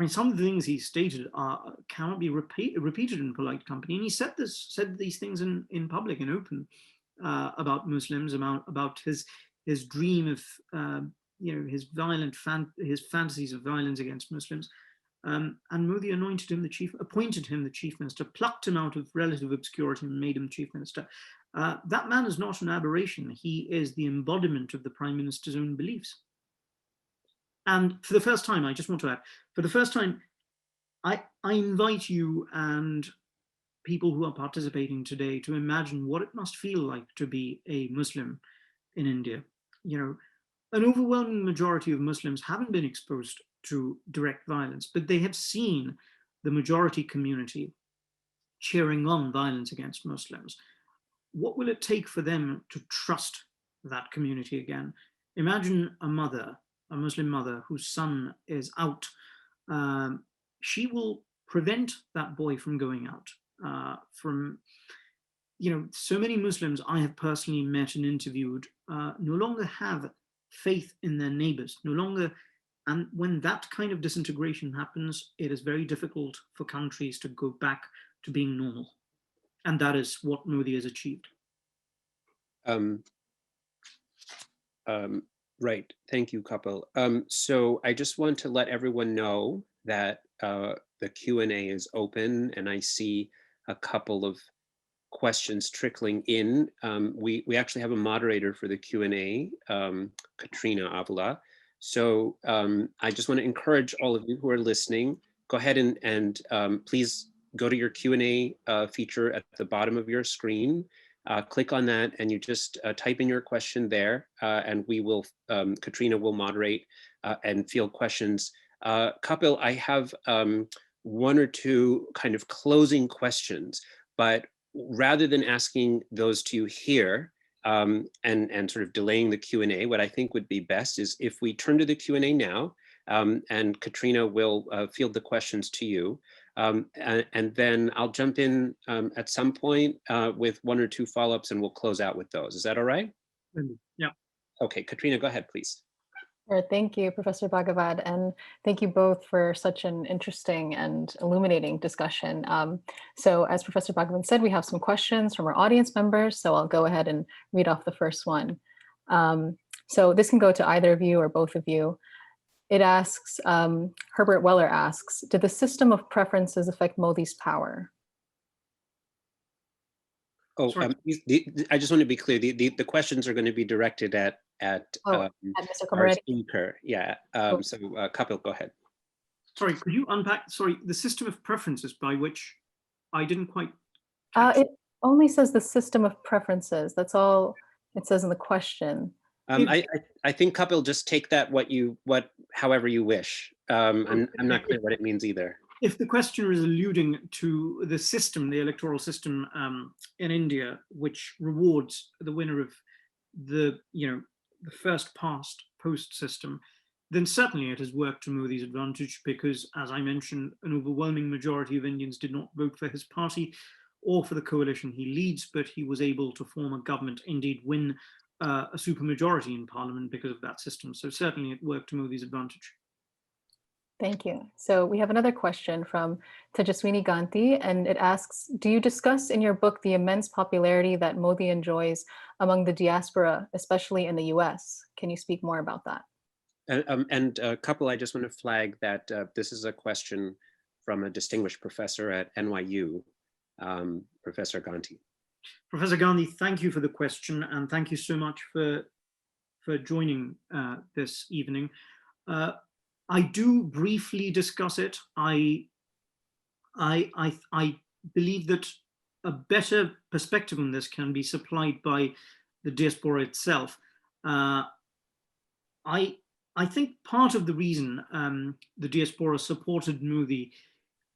some of the things he stated cannot be repeated in polite company. And he said these things in public and open about Muslims, about his dream of his fantasies of violence against Muslims. And Modi appointed him the chief minister, plucked him out of relative obscurity and made him chief minister. That man is not an aberration. He is the embodiment of the Prime Minister's own beliefs. And for the first time, I just want to add, for the first time, I invite you and people who are participating today to imagine what it must feel like to be a Muslim in India. You know, an overwhelming majority of Muslims haven't been exposed to direct violence, but they have seen the majority community cheering on violence against Muslims. What will it take for them to trust that community again? Imagine a Muslim mother whose son is out. She will prevent that boy from going out. So many Muslims I have personally met and interviewed no longer have faith in their neighbors, and when that kind of disintegration happens, it is very difficult for countries to go back to being normal. And that is what Modi has achieved. Right, thank you, Kapil. So I just want to let everyone know that the Q&A is open, and I see a couple of questions trickling in. We actually have a moderator for the Q&A, Katrina Avila. So I just want to encourage all of you who are listening, go ahead and please go to your Q&A feature at the bottom of your screen. Click on that and you just type in your question there, and we will, Katrina will moderate and field questions. Kapil, I have one or two kind of closing questions, but rather than asking those to you here and sort of delaying the Q&A, what I think would be best is if we turn to the Q&A now, and Katrina will field the questions to you. And then I'll jump in at some point with one or two follow-ups, and we'll close out with those. Is that all right? Yeah. Okay, Katrina, go ahead, please. Sure. Thank you, Professor Bhagavan, and thank you both for such an interesting and illuminating discussion. So as Professor Bhagavan said, we have some questions from our audience members, so I'll go ahead and read off the first one. So this can go to either of you or both of you. It asks, Herbert Weller asks, did the system of preferences affect Modi's power? Oh, I just want to be clear, the questions are going to be directed at Mr. our Komireddi. speaker. Yeah, so Kapil, go ahead. Sorry, could you unpack, sorry, the system of preferences by which I didn't quite It only says the system of preferences. That's all it says in the question. I think Kapil, just take that however you wish. I'm not clear what it means either. If the questioner is alluding to the system, the electoral system in India, which rewards the winner of the first past post system, then certainly it has worked to Modi's advantage because, as I mentioned, an overwhelming majority of Indians did not vote for his party or for the coalition he leads, but he was able to form a government, indeed win a supermajority in parliament because of that system. So certainly it worked to Modi's advantage. Thank you. So we have another question from Tejaswini Gandhi, and it asks, do you discuss in your book the immense popularity that Modi enjoys among the diaspora, especially in the US? Can you speak more about that? And Kapil, I just want to flag that this is a question from a distinguished professor at NYU, Professor Gandhi. Professor Gandhi, thank you for the question, and thank you so much for joining this evening. I do briefly discuss it. I believe that a better perspective on this can be supplied by the diaspora itself. I think part of the reason the diaspora supported Modi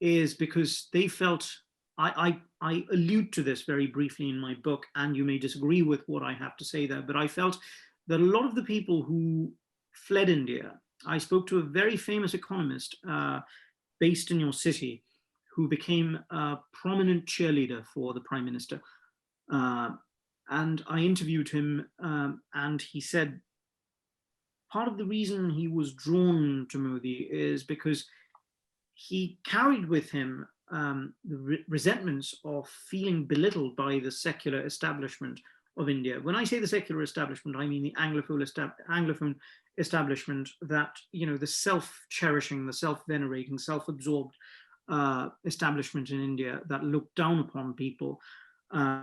is because they felt, I allude to this very briefly in my book, and you may disagree with what I have to say there, but I felt that a lot of the people who fled India, I spoke to a very famous economist based in your city who became a prominent cheerleader for the Prime Minister. And I interviewed him and he said, part of the reason he was drawn to Modi is because he carried with him the resentments of feeling belittled by the secular establishment of India. When I say the secular establishment, I mean the Anglophone establishment, that, the self-cherishing, the self-venerating, self-absorbed establishment in India that looked down upon people. And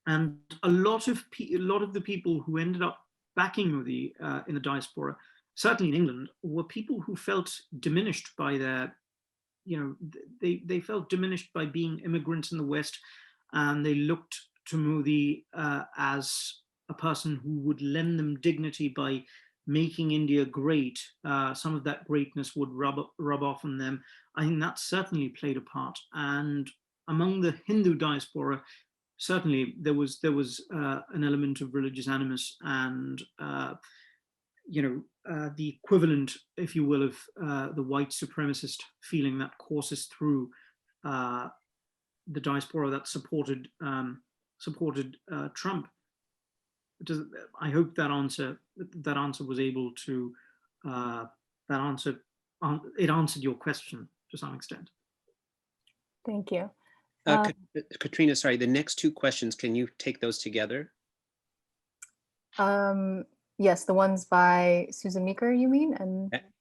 a lot of the people who ended up backing Modi in the diaspora, certainly in England, were people who felt diminished by their, they felt diminished by being immigrants in the West, and they looked to Modi as a person who would lend them dignity by making India great. Some of that greatness would rub off on them. I think that certainly played a part. And among the Hindu diaspora, certainly there was an element of religious animus and the equivalent, if you will, of the white supremacist feeling that courses through the diaspora that supported Trump. I hope that answer was able to it answered your question to some extent. Thank you. Katrina, sorry, the next two questions, can you take those together? Yes, the ones by Susan Meeker, you mean?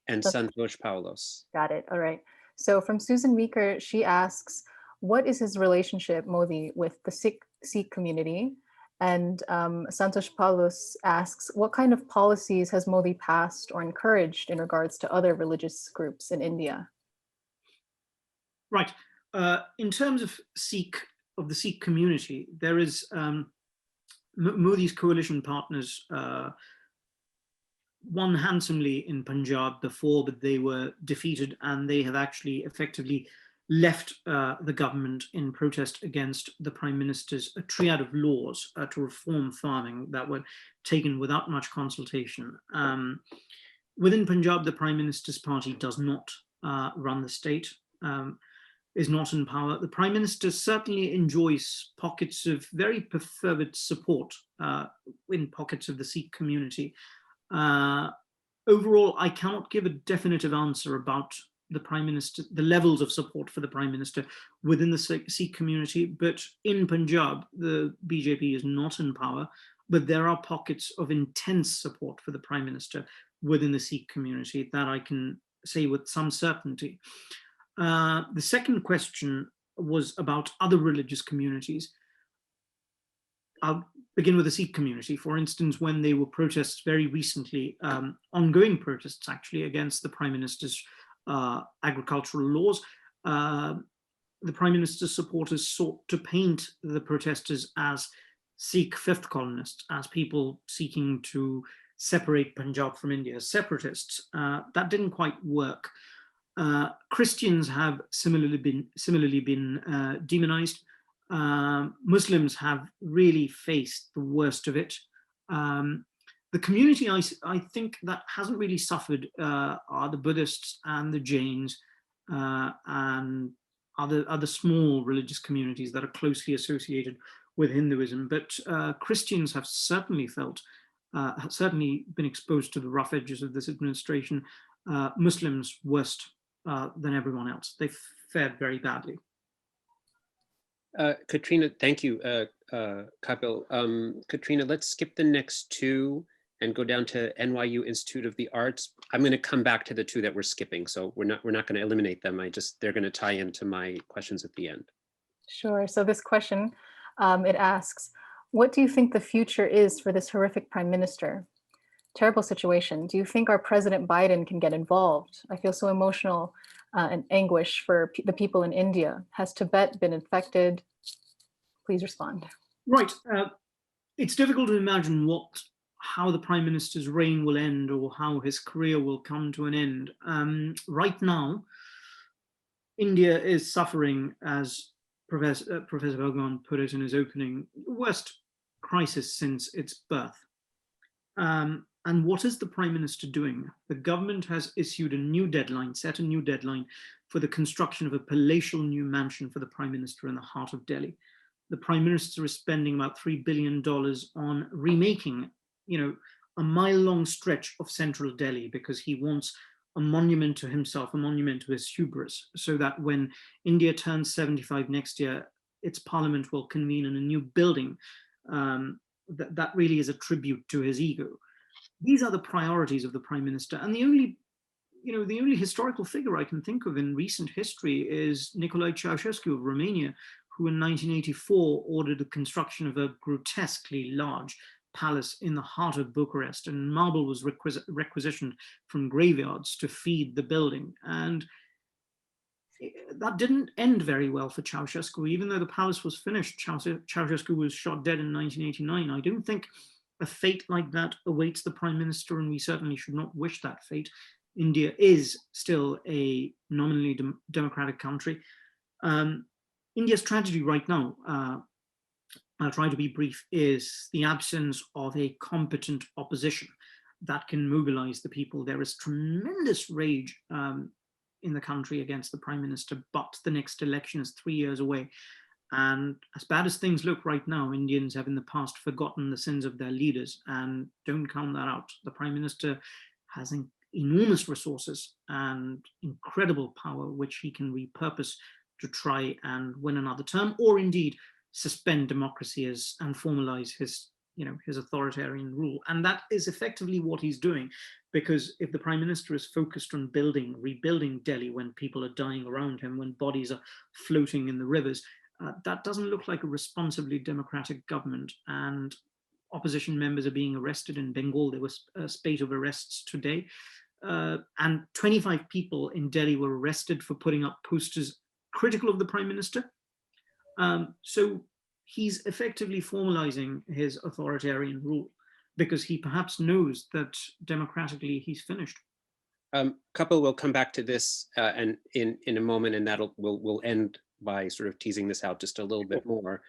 And Santosh Paulos. Got it. All right. So from Susan Meeker, she asks, what is his relationship, Modi, with the Sikh community? And Santosh Paulos asks, what kind of policies has Modi passed or encouraged in regards to other religious groups in India? Right. In terms of the Sikh community, there is Modi's coalition partners won handsomely in Punjab before, but they were defeated, and they have actually effectively left the government in protest against the Prime Minister's triad of laws to reform farming that were taken without much consultation. Within Punjab, the Prime Minister's party does not run the state, is not in power. The Prime Minister certainly enjoys pockets of very fervent support in pockets of the Sikh community. Overall, I cannot give a definitive answer about the Prime Minister, the levels of support for the Prime Minister within the Sikh community, but in Punjab, the BJP is not in power, but there are pockets of intense support for the Prime Minister within the Sikh community that I can say with some certainty. The second question was about other religious communities. I'll begin with the Sikh community. For instance, when there were protests very recently, ongoing protests actually against the Prime Minister's agricultural laws, the Prime Minister's supporters sought to paint the protesters as Sikh fifth colonists, as people seeking to separate Punjab from India, as separatists. That didn't quite work. Christians have similarly been demonized. Muslims have really faced the worst of it. The community I think that hasn't really suffered are the Buddhists and the Jains and other small religious communities that are closely associated with Hinduism. But Christians have certainly certainly been exposed to the rough edges of this administration. Muslims worse than everyone else. They've fared very badly. Katrina, thank you, Kapil. Katrina, let's skip the next two and go down to NYU Institute of the Arts. I'm going to come back to the two that we're skipping, so we're not going to eliminate them. They're going to tie into my questions at the end. Sure. So this question, it asks, what do you think the future is for this horrific prime minister? Terrible situation. Do you think our President Biden can get involved? I feel so emotional and anguish for the people in India. Has Tibet been infected? Please respond. Right. It's difficult to imagine how the Prime Minister's reign will end or how his career will come to an end. Right now, India is suffering, as Professor Bhagavan put it in his opening, worst crisis since its birth. And what is the Prime Minister doing? The government has issued set a new deadline for the construction of a palatial new mansion for the Prime Minister in the heart of Delhi. The Prime Minister is spending about $3 billion on remaking, a mile-long stretch of central Delhi because he wants a monument to himself, a monument to his hubris, so that when India turns 75 next year, its parliament will convene in a new building that really is a tribute to his ego. These are the priorities of the Prime Minister. And the only historical figure I can think of in recent history is Nicolae Ceausescu of Romania, who in 1984 ordered the construction of a grotesquely large palace in the heart of Bucharest, and marble was requisitioned from graveyards to feed the building. And that didn't end very well for Ceausescu. Even though the palace was finished, Ceausescu was shot dead in 1989. I don't think a fate like that awaits the Prime Minister, and we certainly should not wish that fate. India is still a nominally democratic country. India's tragedy right now, I'll try to be brief, is the absence of a competent opposition that can mobilize the people. There is tremendous rage in the country against the Prime Minister, but the next election is 3 years away. And as bad as things look right now, Indians have in the past forgotten the sins of their leaders, and don't count that out. The Prime Minister has enormous resources and incredible power, which he can repurpose to try and win another term, or indeed suspend democracy and formalize his authoritarian rule. And that is effectively what he's doing, because if the Prime Minister is focused on rebuilding Delhi when people are dying around him, when bodies are floating in the rivers, that doesn't look like a responsibly democratic government. And opposition members are being arrested in Bengal. There was a spate of arrests today. And 25 people in Delhi were arrested for putting up posters critical of the Prime Minister. So he's effectively formalizing his authoritarian rule because he perhaps knows that democratically he's finished. Kapil will come back to this and in a moment, and we'll end by sort of teasing this out just a little bit more.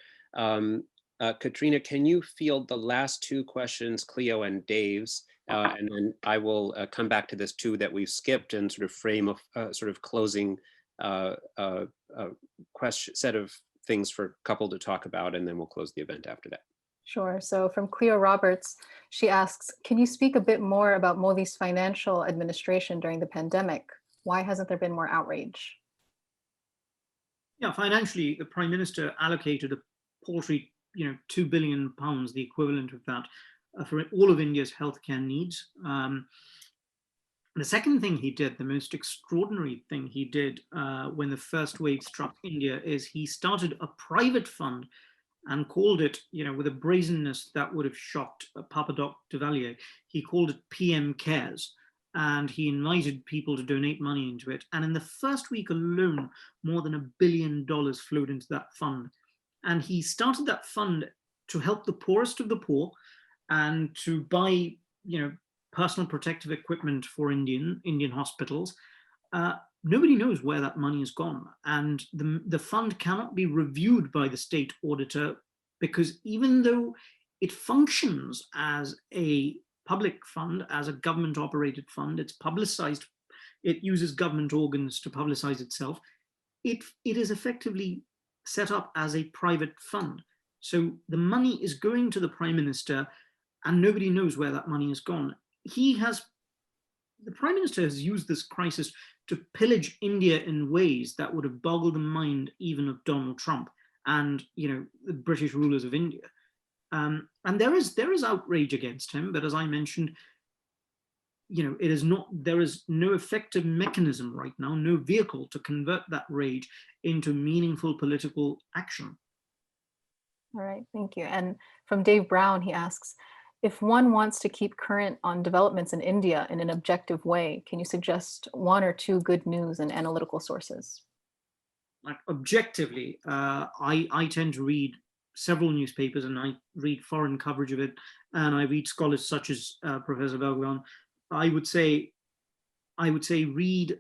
Katrina, can you field the last two questions, Cleo and Dave's, and then I will come back to this two that we've skipped and sort of frame a sort of closing question set of things for a couple to talk about, and then we'll close the event after that. Sure. So from Cleo Roberts, she asks, can you speak a bit more about Modi's financial administration during the pandemic? Why hasn't there been more outrage? Yeah, financially, the Prime Minister allocated a paltry, £2 billion, the equivalent of that, for all of India's healthcare needs. The second thing he did, the most extraordinary thing he did when the first wave struck India, is he started a private fund and called it, with a brazenness that would have shocked Papa Doc de Valier, he called it PM Cares. And he invited people to donate money into it. And in the first week alone, more than $1 billion flowed into that fund. And he started that fund to help the poorest of the poor and to buy, personal protective equipment for Indian hospitals. Nobody knows where that money has gone. And the fund cannot be reviewed by the state auditor, because even though it functions as a public fund, as a government operated fund, it's publicized, it uses government organs to publicize itself, it is effectively set up as a private fund. So the money is going to the Prime Minister and nobody knows where that money has gone. The Prime Minister has used this crisis to pillage India in ways that would have boggled the mind even of Donald Trump and the British rulers of India. And there is outrage against him, but as I mentioned, there is no effective mechanism right now, no vehicle to convert that rage into meaningful political action. All right, thank you. And from Dave Brown, he asks, if one wants to keep current on developments in India in an objective way, can you suggest one or two good news and analytical sources? Like objectively, I tend to read several newspapers and I read foreign coverage of it, and I read scholars such as Professor Bhagavan. I would say read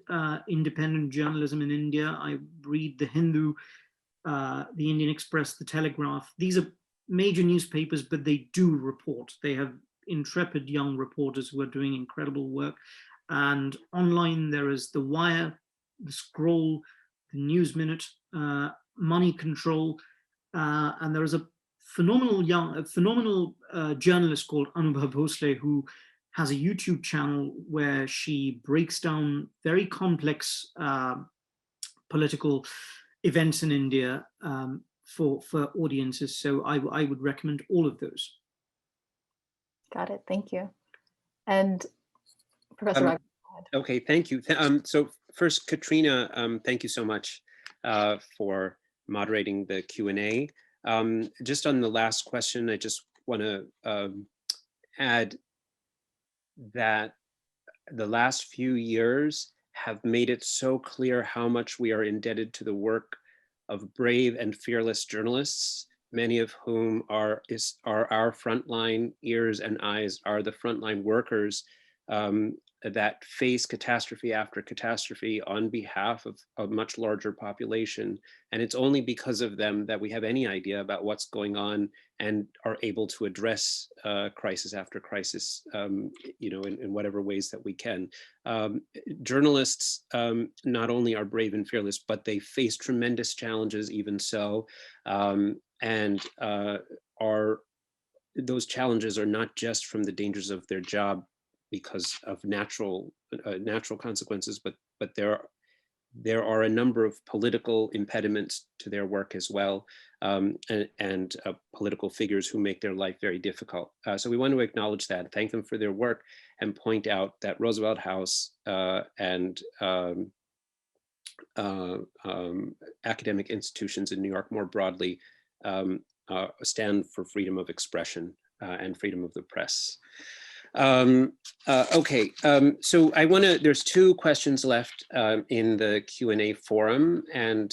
independent journalism in India. I read the Hindu, the Indian Express, the Telegraph. These are major newspapers, but they do report. They have intrepid young reporters who are doing incredible work. And online there is The Wire, The Scroll, The News Minute, Money Control, and there is a phenomenal journalist called Anubhav Bhosle who has a YouTube channel where she breaks down very complex political events in India for audiences. So I would recommend all of those. Got it. Thank you. And Professor Rajiv, go ahead. Okay, thank you. So first, Katrina, thank you so much for moderating the Q&A. Just on the last question, I just want to add that the last few years have made it so clear how much we are indebted to the work of brave and fearless journalists, many of whom are our frontline ears and eyes, are the frontline workers that face catastrophe after catastrophe on behalf of a much larger population. And it's only because of them that we have any idea about what's going on and are able to address crisis after crisis, in whatever ways that we can. Journalists not only are brave and fearless, but they face tremendous challenges even so. Those challenges are not just from the dangers of their job because of natural consequences, but there are a number of political impediments to their work as well, and political figures who make their life very difficult. So we want to acknowledge that, thank them for their work, and point out that Roosevelt House and academic institutions in New York more broadly stand for freedom of expression and freedom of the press. Okay, so there's two questions left in the Q&A forum, and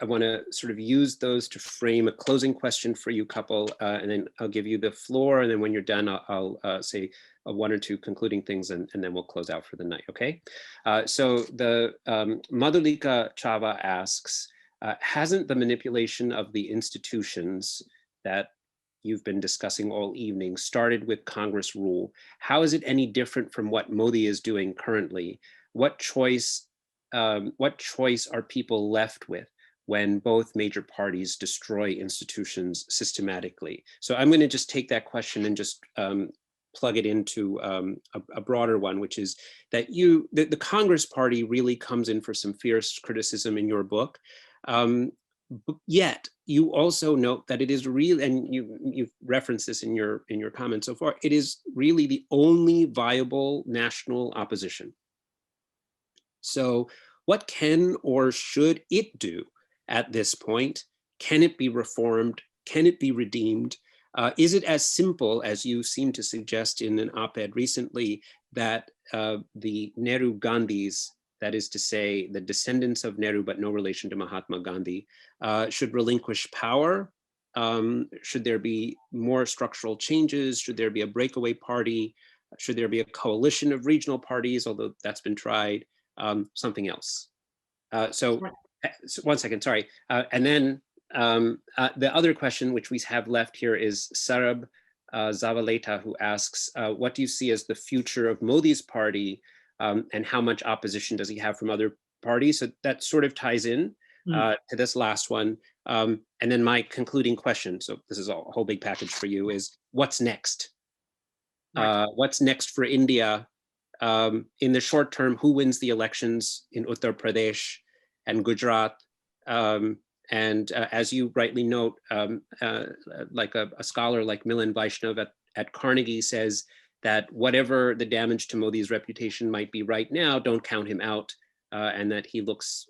I want to sort of use those to frame a closing question for you couple, and then I'll give you the floor. And then when you're done, I'll say one or two concluding things, and then we'll close out for the night, okay? So the Madhulika Chava asks, hasn't the manipulation of the institutions that you've been discussing all evening started with Congress rule? How is it any different from what Modi is doing currently? What choice are people left with when both major parties destroy institutions systematically? So I'm going to just take that question and just plug it into a broader one, which is that the Congress party really comes in for some fierce criticism in your book. Yet you also note that it is real, and you've referenced this in your comments so far, it is really the only viable national opposition. So what can or should it do at this point? Can it be reformed? Can it be redeemed? Is it as simple as you seem to suggest in an op-ed recently that the Nehru Gandhis, that is to say the descendants of Nehru but no relation to Mahatma Gandhi, should relinquish power? Should there be more structural changes? Should there be a breakaway party? Should there be a coalition of regional parties, although that's been tried? Something else. So one second, sorry. And then the other question which we have left here is Sarab Zavaleta, who asks, what do you see as the future of Modi's party, and how much opposition does he have from other parties? So that sort of ties in to this last one. And then my concluding question, so this is a whole big package for you, is what's next? What's next for India? In the short term, who wins the elections in Uttar Pradesh and Gujarat? And as you rightly note, like a scholar like Milan Vaishnav at Carnegie says that whatever the damage to Modi's reputation might be right now, don't count him out, and that he looks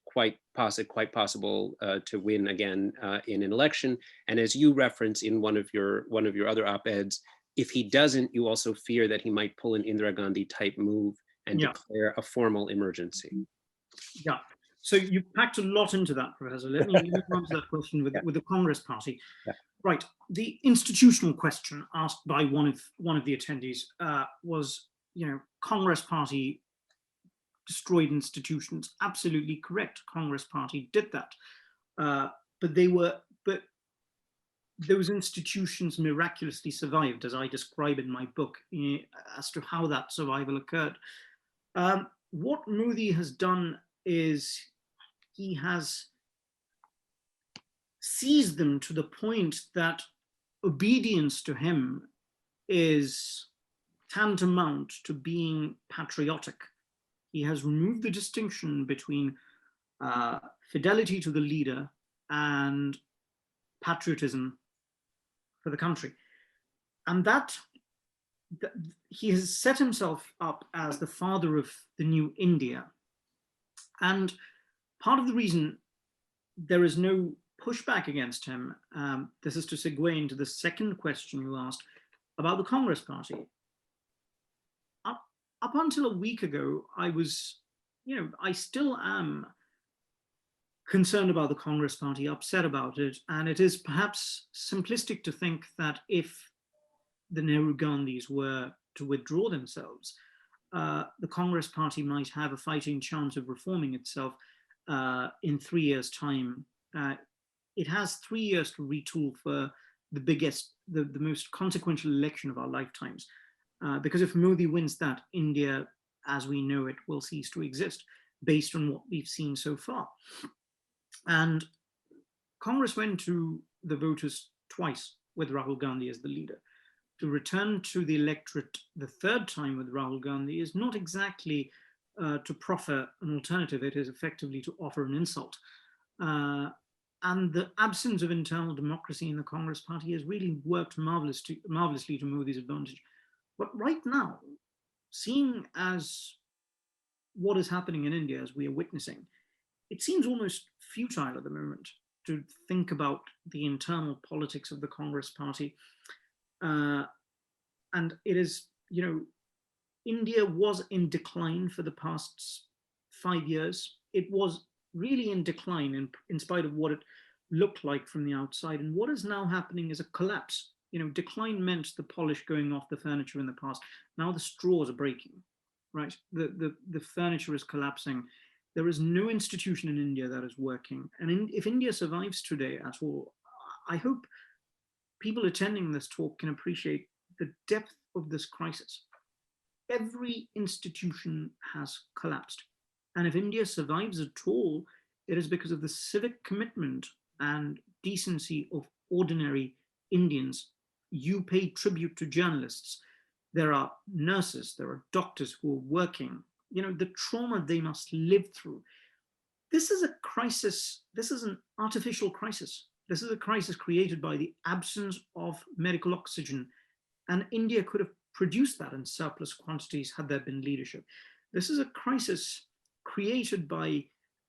quite possible to win again in an election. And as you reference in one of your other op-eds, if he doesn't, you also fear that he might pull an Indira Gandhi type move and declare a formal emergency. Yeah, so you packed a lot into that, Professor. Let me answer that question with the Congress party. Yeah. Right, the institutional question asked by one of the attendees was, Congress party destroyed institutions. Absolutely correct. Congress party did that, but those institutions miraculously survived, as I describe in my book, as to how that survival occurred. What Modi has done is he has seized them to the point that obedience to him is tantamount to being patriotic. He has removed the distinction between fidelity to the leader and patriotism for the country. And that he has set himself up as the father of the new India. And part of the reason there is no pushback against him, this is to segue into the second question you asked about the Congress party. Up until a week ago, I was, I still am concerned about the Congress party, upset about it. And it is perhaps simplistic to think that if the Nehru Gandhis were to withdraw themselves, the Congress party might have a fighting chance of reforming itself in 3 years' time. It has 3 years to retool for the most consequential election of our lifetimes. Because if Modi wins that, India, as we know it, will cease to exist based on what we've seen so far. And Congress went to the voters twice with Rahul Gandhi as the leader. To return to the electorate the third time with Rahul Gandhi is not exactly to proffer an alternative, it is effectively to offer an insult. And the absence of internal democracy in the Congress party has really worked marvelously to Modi's advantage. But right now, seeing as what is happening in India, as we are witnessing, it seems almost futile at the moment to think about the internal politics of the Congress party. And it is, India was in decline for the past 5 years. It was really in decline in spite of what it looked like from the outside. And what is now happening is a collapse. You know, decline meant the polish going off the furniture in the past. Now the straws are breaking, right? The furniture is collapsing. There is no institution in India that is working. And if India survives today at all, I hope people attending this talk can appreciate the depth of this crisis. Every institution has collapsed. And if India survives at all, it is because of the civic commitment and decency of ordinary Indians. You pay tribute to journalists. There are nurses, there are doctors who are working. You know, the trauma they must live through. This is a crisis. This is an artificial crisis. This is a crisis created by the absence of medical oxygen. And India could have produced that in surplus quantities had there been leadership. This is a crisis created by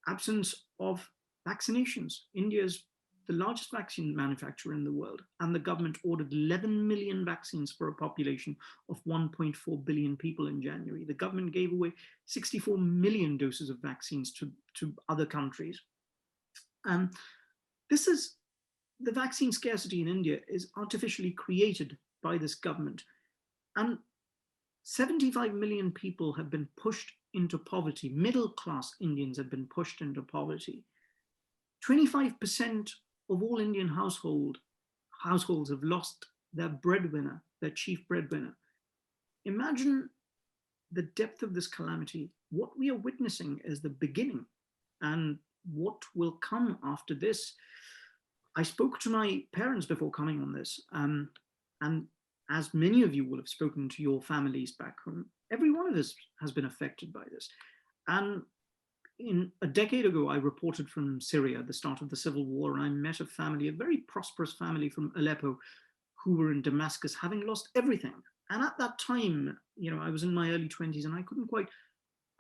absence of vaccinations. India is the largest vaccine manufacturer in the world, and the government ordered 11 million vaccines for a population of 1.4 billion people in January. The government gave away 64 million doses of vaccines to other countries. This is, the vaccine scarcity in India is artificially created by this government. And 75 million people have been pushed into poverty. Middle-class Indians have been pushed into poverty. 25% of all Indian households have lost their breadwinner, their chief breadwinner. Imagine the depth of this calamity. What we are witnessing is the beginning, and what will come after this. I spoke to my parents before coming on this, and as many of you will have spoken to your families back home, every one of us has been affected by this. And a decade ago, I reported from Syria, the start of the civil war, and I met a family, a very prosperous family from Aleppo, who were in Damascus, having lost everything. And at that time, you know, I was in my early 20s, and I couldn't quite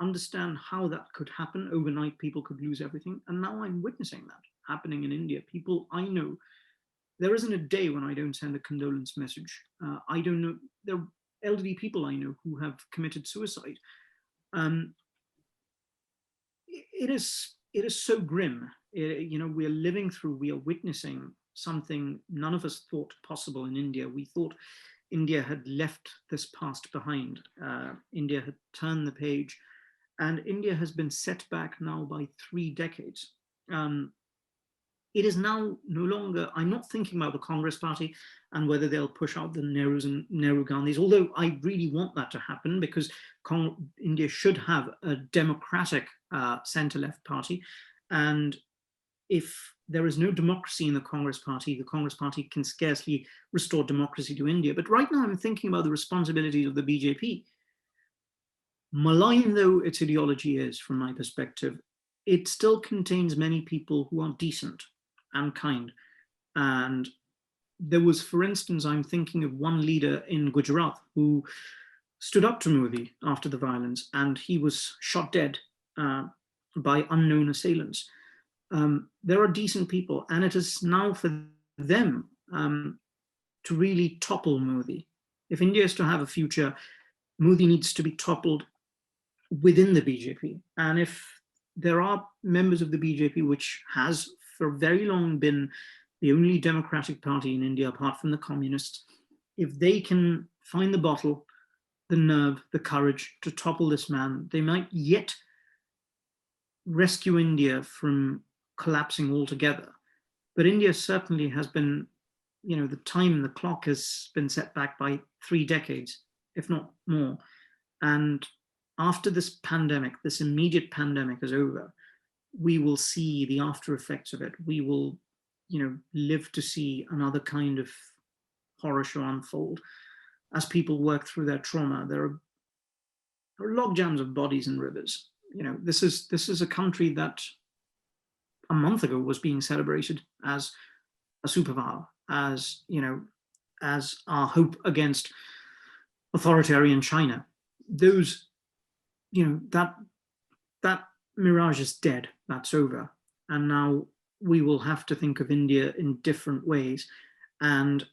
understand how that could happen. Overnight, people could lose everything. And now I'm witnessing that happening in India. People I know, there isn't a day when I don't send a condolence message. I don't know, there are elderly people I know who have committed suicide. It is so grim. You know, we are witnessing something none of us thought possible in India. We thought India had left this past behind. India had turned the page, and India has been set back now by 3 decades. It is now no longer, I'm not thinking about the Congress party and whether they'll push out the Nehrus and Nehru Gandhis, although I really want that to happen, because India should have a democratic center-left party. And if there is no democracy in the Congress party can scarcely restore democracy to India. But right now I'm thinking about the responsibilities of the BJP. Malign though its ideology is, from my perspective, it still contains many people who are decent and kind. And there was, for instance, I'm thinking of one leader in Gujarat who stood up to Modi after the violence, and he was shot dead by unknown assailants. There are decent people, and it is now for them to really topple Modi. If India is to have a future, Modi needs to be toppled within the BJP. And if there are members of the BJP, which has for very long been the only democratic party in India apart from the communists, if they can find the bottle, the nerve, the courage to topple this man, they might yet rescue India from collapsing altogether. But India certainly has been, you know, the clock has been set back by 3 decades, if not more. And after this pandemic, this immediate pandemic is over, we will see the after effects of it. We will, you know, live to see another kind of horror show unfold as people work through their trauma. There are log jams of bodies in rivers. You know, this is a country that a month ago was being celebrated as a superpower, as, you know, as our hope against authoritarian China. Those, you know, that mirage is dead. That's over. And now we will have to think of India in different ways. And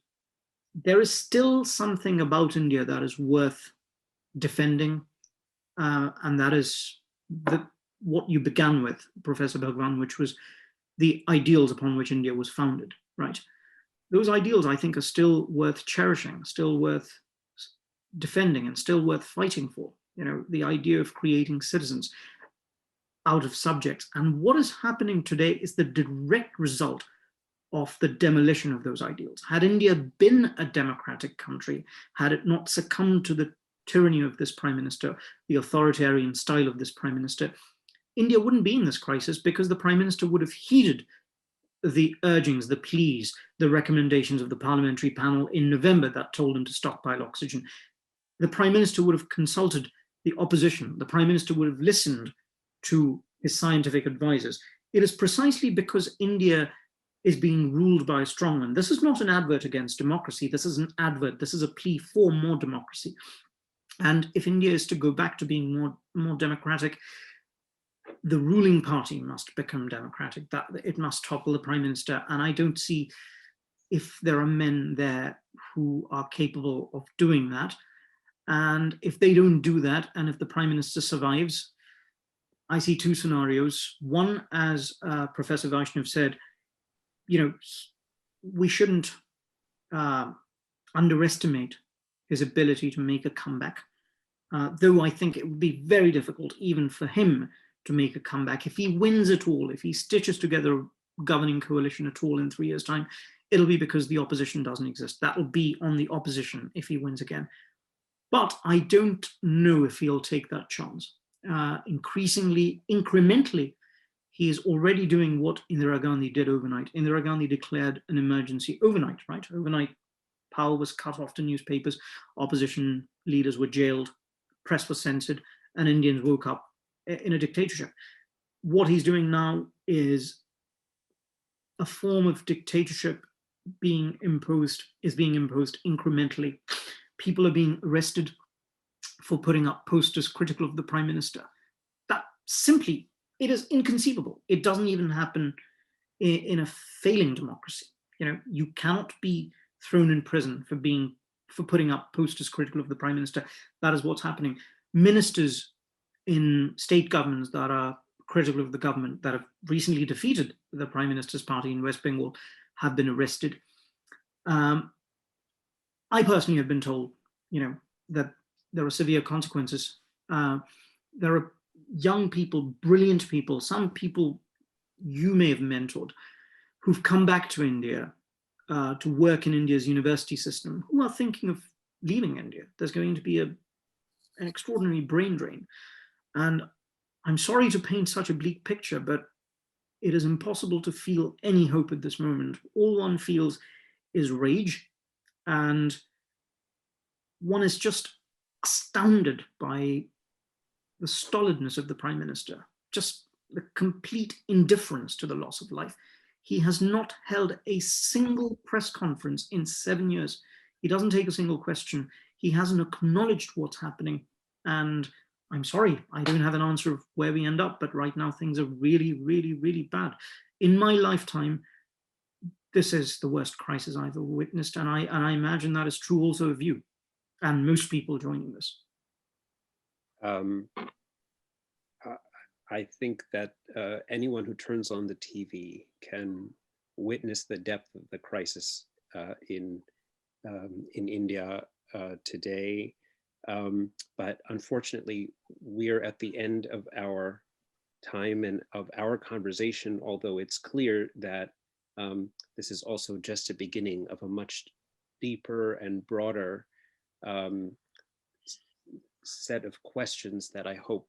there is still something about India that is worth defending, and that is what you began with, Professor Bhagavan, which was the ideals upon which India was founded, right? Those ideals, I think, are still worth cherishing, still worth defending, and still worth fighting for. You know, the idea of creating citizens out of subjects. And what is happening today is the direct result of the demolition of those ideals. Had India been a democratic country, had it not succumbed to the tyranny of this prime minister, the authoritarian style of this prime minister, India wouldn't be in this crisis, because the prime minister would have heeded the urgings, the pleas, the recommendations of the parliamentary panel in November that told him to stockpile oxygen. The prime minister would have consulted the opposition. The prime minister would have listened to his scientific advisors. It is precisely because India is being ruled by a strongman. This is not an advert against democracy. This is an advert. This is a plea for more democracy. And if India is to go back to being more democratic, the ruling party must become democratic. That it must topple the prime minister. And I don't see if there are men there who are capable of doing that. And if they don't do that, and if the prime minister survives, I see two scenarios. One, as Professor Vaishnav said, you know, we shouldn't underestimate his ability to make a comeback, though I think it would be very difficult even for him to make a comeback. If he wins at all, if he stitches together a governing coalition at all in 3 years' time, it'll be because the opposition doesn't exist. That will be on the opposition if he wins again. But I don't know if he'll take that chance. Increasingly, incrementally, he is already doing what Indira Gandhi did overnight. Indira Gandhi declared an emergency overnight, right? Overnight, power was cut off to newspapers, opposition leaders were jailed, press was censored, and Indians woke up in a dictatorship. What he's doing now is a form of dictatorship being imposed incrementally. People are being arrested for putting up posters critical of the prime minister. That simply, it is inconceivable. It doesn't even happen in a failing democracy. You know, you cannot be thrown in prison for putting up posters critical of the prime minister. That is what's happening. Ministers in state governments that are critical of the government, that have recently defeated the prime minister's party in West Bengal, have been arrested. I personally have been told, you know, that there are severe consequences. There are young people, brilliant people, some people you may have mentored, who've come back to India to work in India's university system, who are thinking of leaving India. There's going to be an extraordinary brain drain. And I'm sorry to paint such a bleak picture, but it is impossible to feel any hope at this moment. All one feels is rage, and one is just astounded by the stolidness of the prime minister, just the complete indifference to the loss of life. He has not held a single press conference in 7 years. He doesn't take a single question. He hasn't acknowledged what's happening. And I'm sorry, I don't have an answer of where we end up, but right now things are really, really, really bad. In my lifetime, this is the worst crisis I've ever witnessed, and I imagine that is true also of you and most people joining this. I think that anyone who turns on the TV can witness the depth of the crisis in India today. But unfortunately, we're at the end of our time and of our conversation, although it's clear that this is also just a beginning of a much deeper and broader set of questions that I hope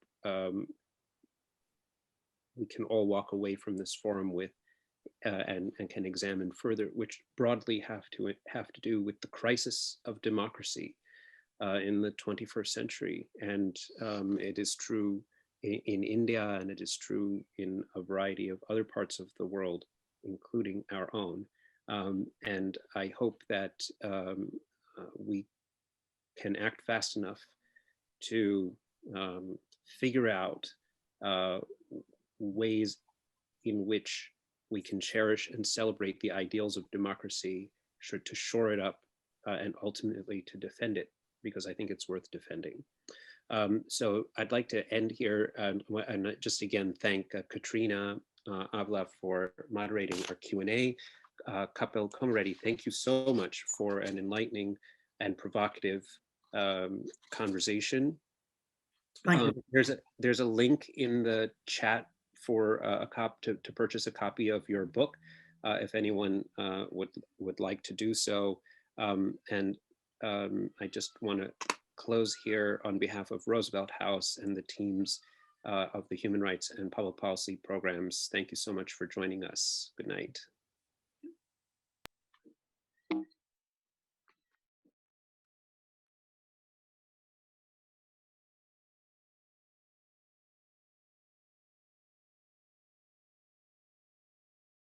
we can all walk away from this forum with and can examine further, which broadly have to do with the crisis of democracy in the 21st century. And it is true in India, and it is true in a variety of other parts of the world, including our own. And I hope that we can act fast enough to figure out ways in which we can cherish and celebrate the ideals of democracy, to shore it up and ultimately to defend it, because I think it's worth defending. So I'd like to end here and just again thank Katrina Avla for moderating our Q&A. Kapil Komireddi, thank you so much for an enlightening and provocative conversation. Thank you. There's a link in the chat for to purchase a copy of your book, if anyone would like to do so. I just want to close here on behalf of Roosevelt House and the teams of the Human Rights and Public Policy programs. Thank you so much for joining us. Good night.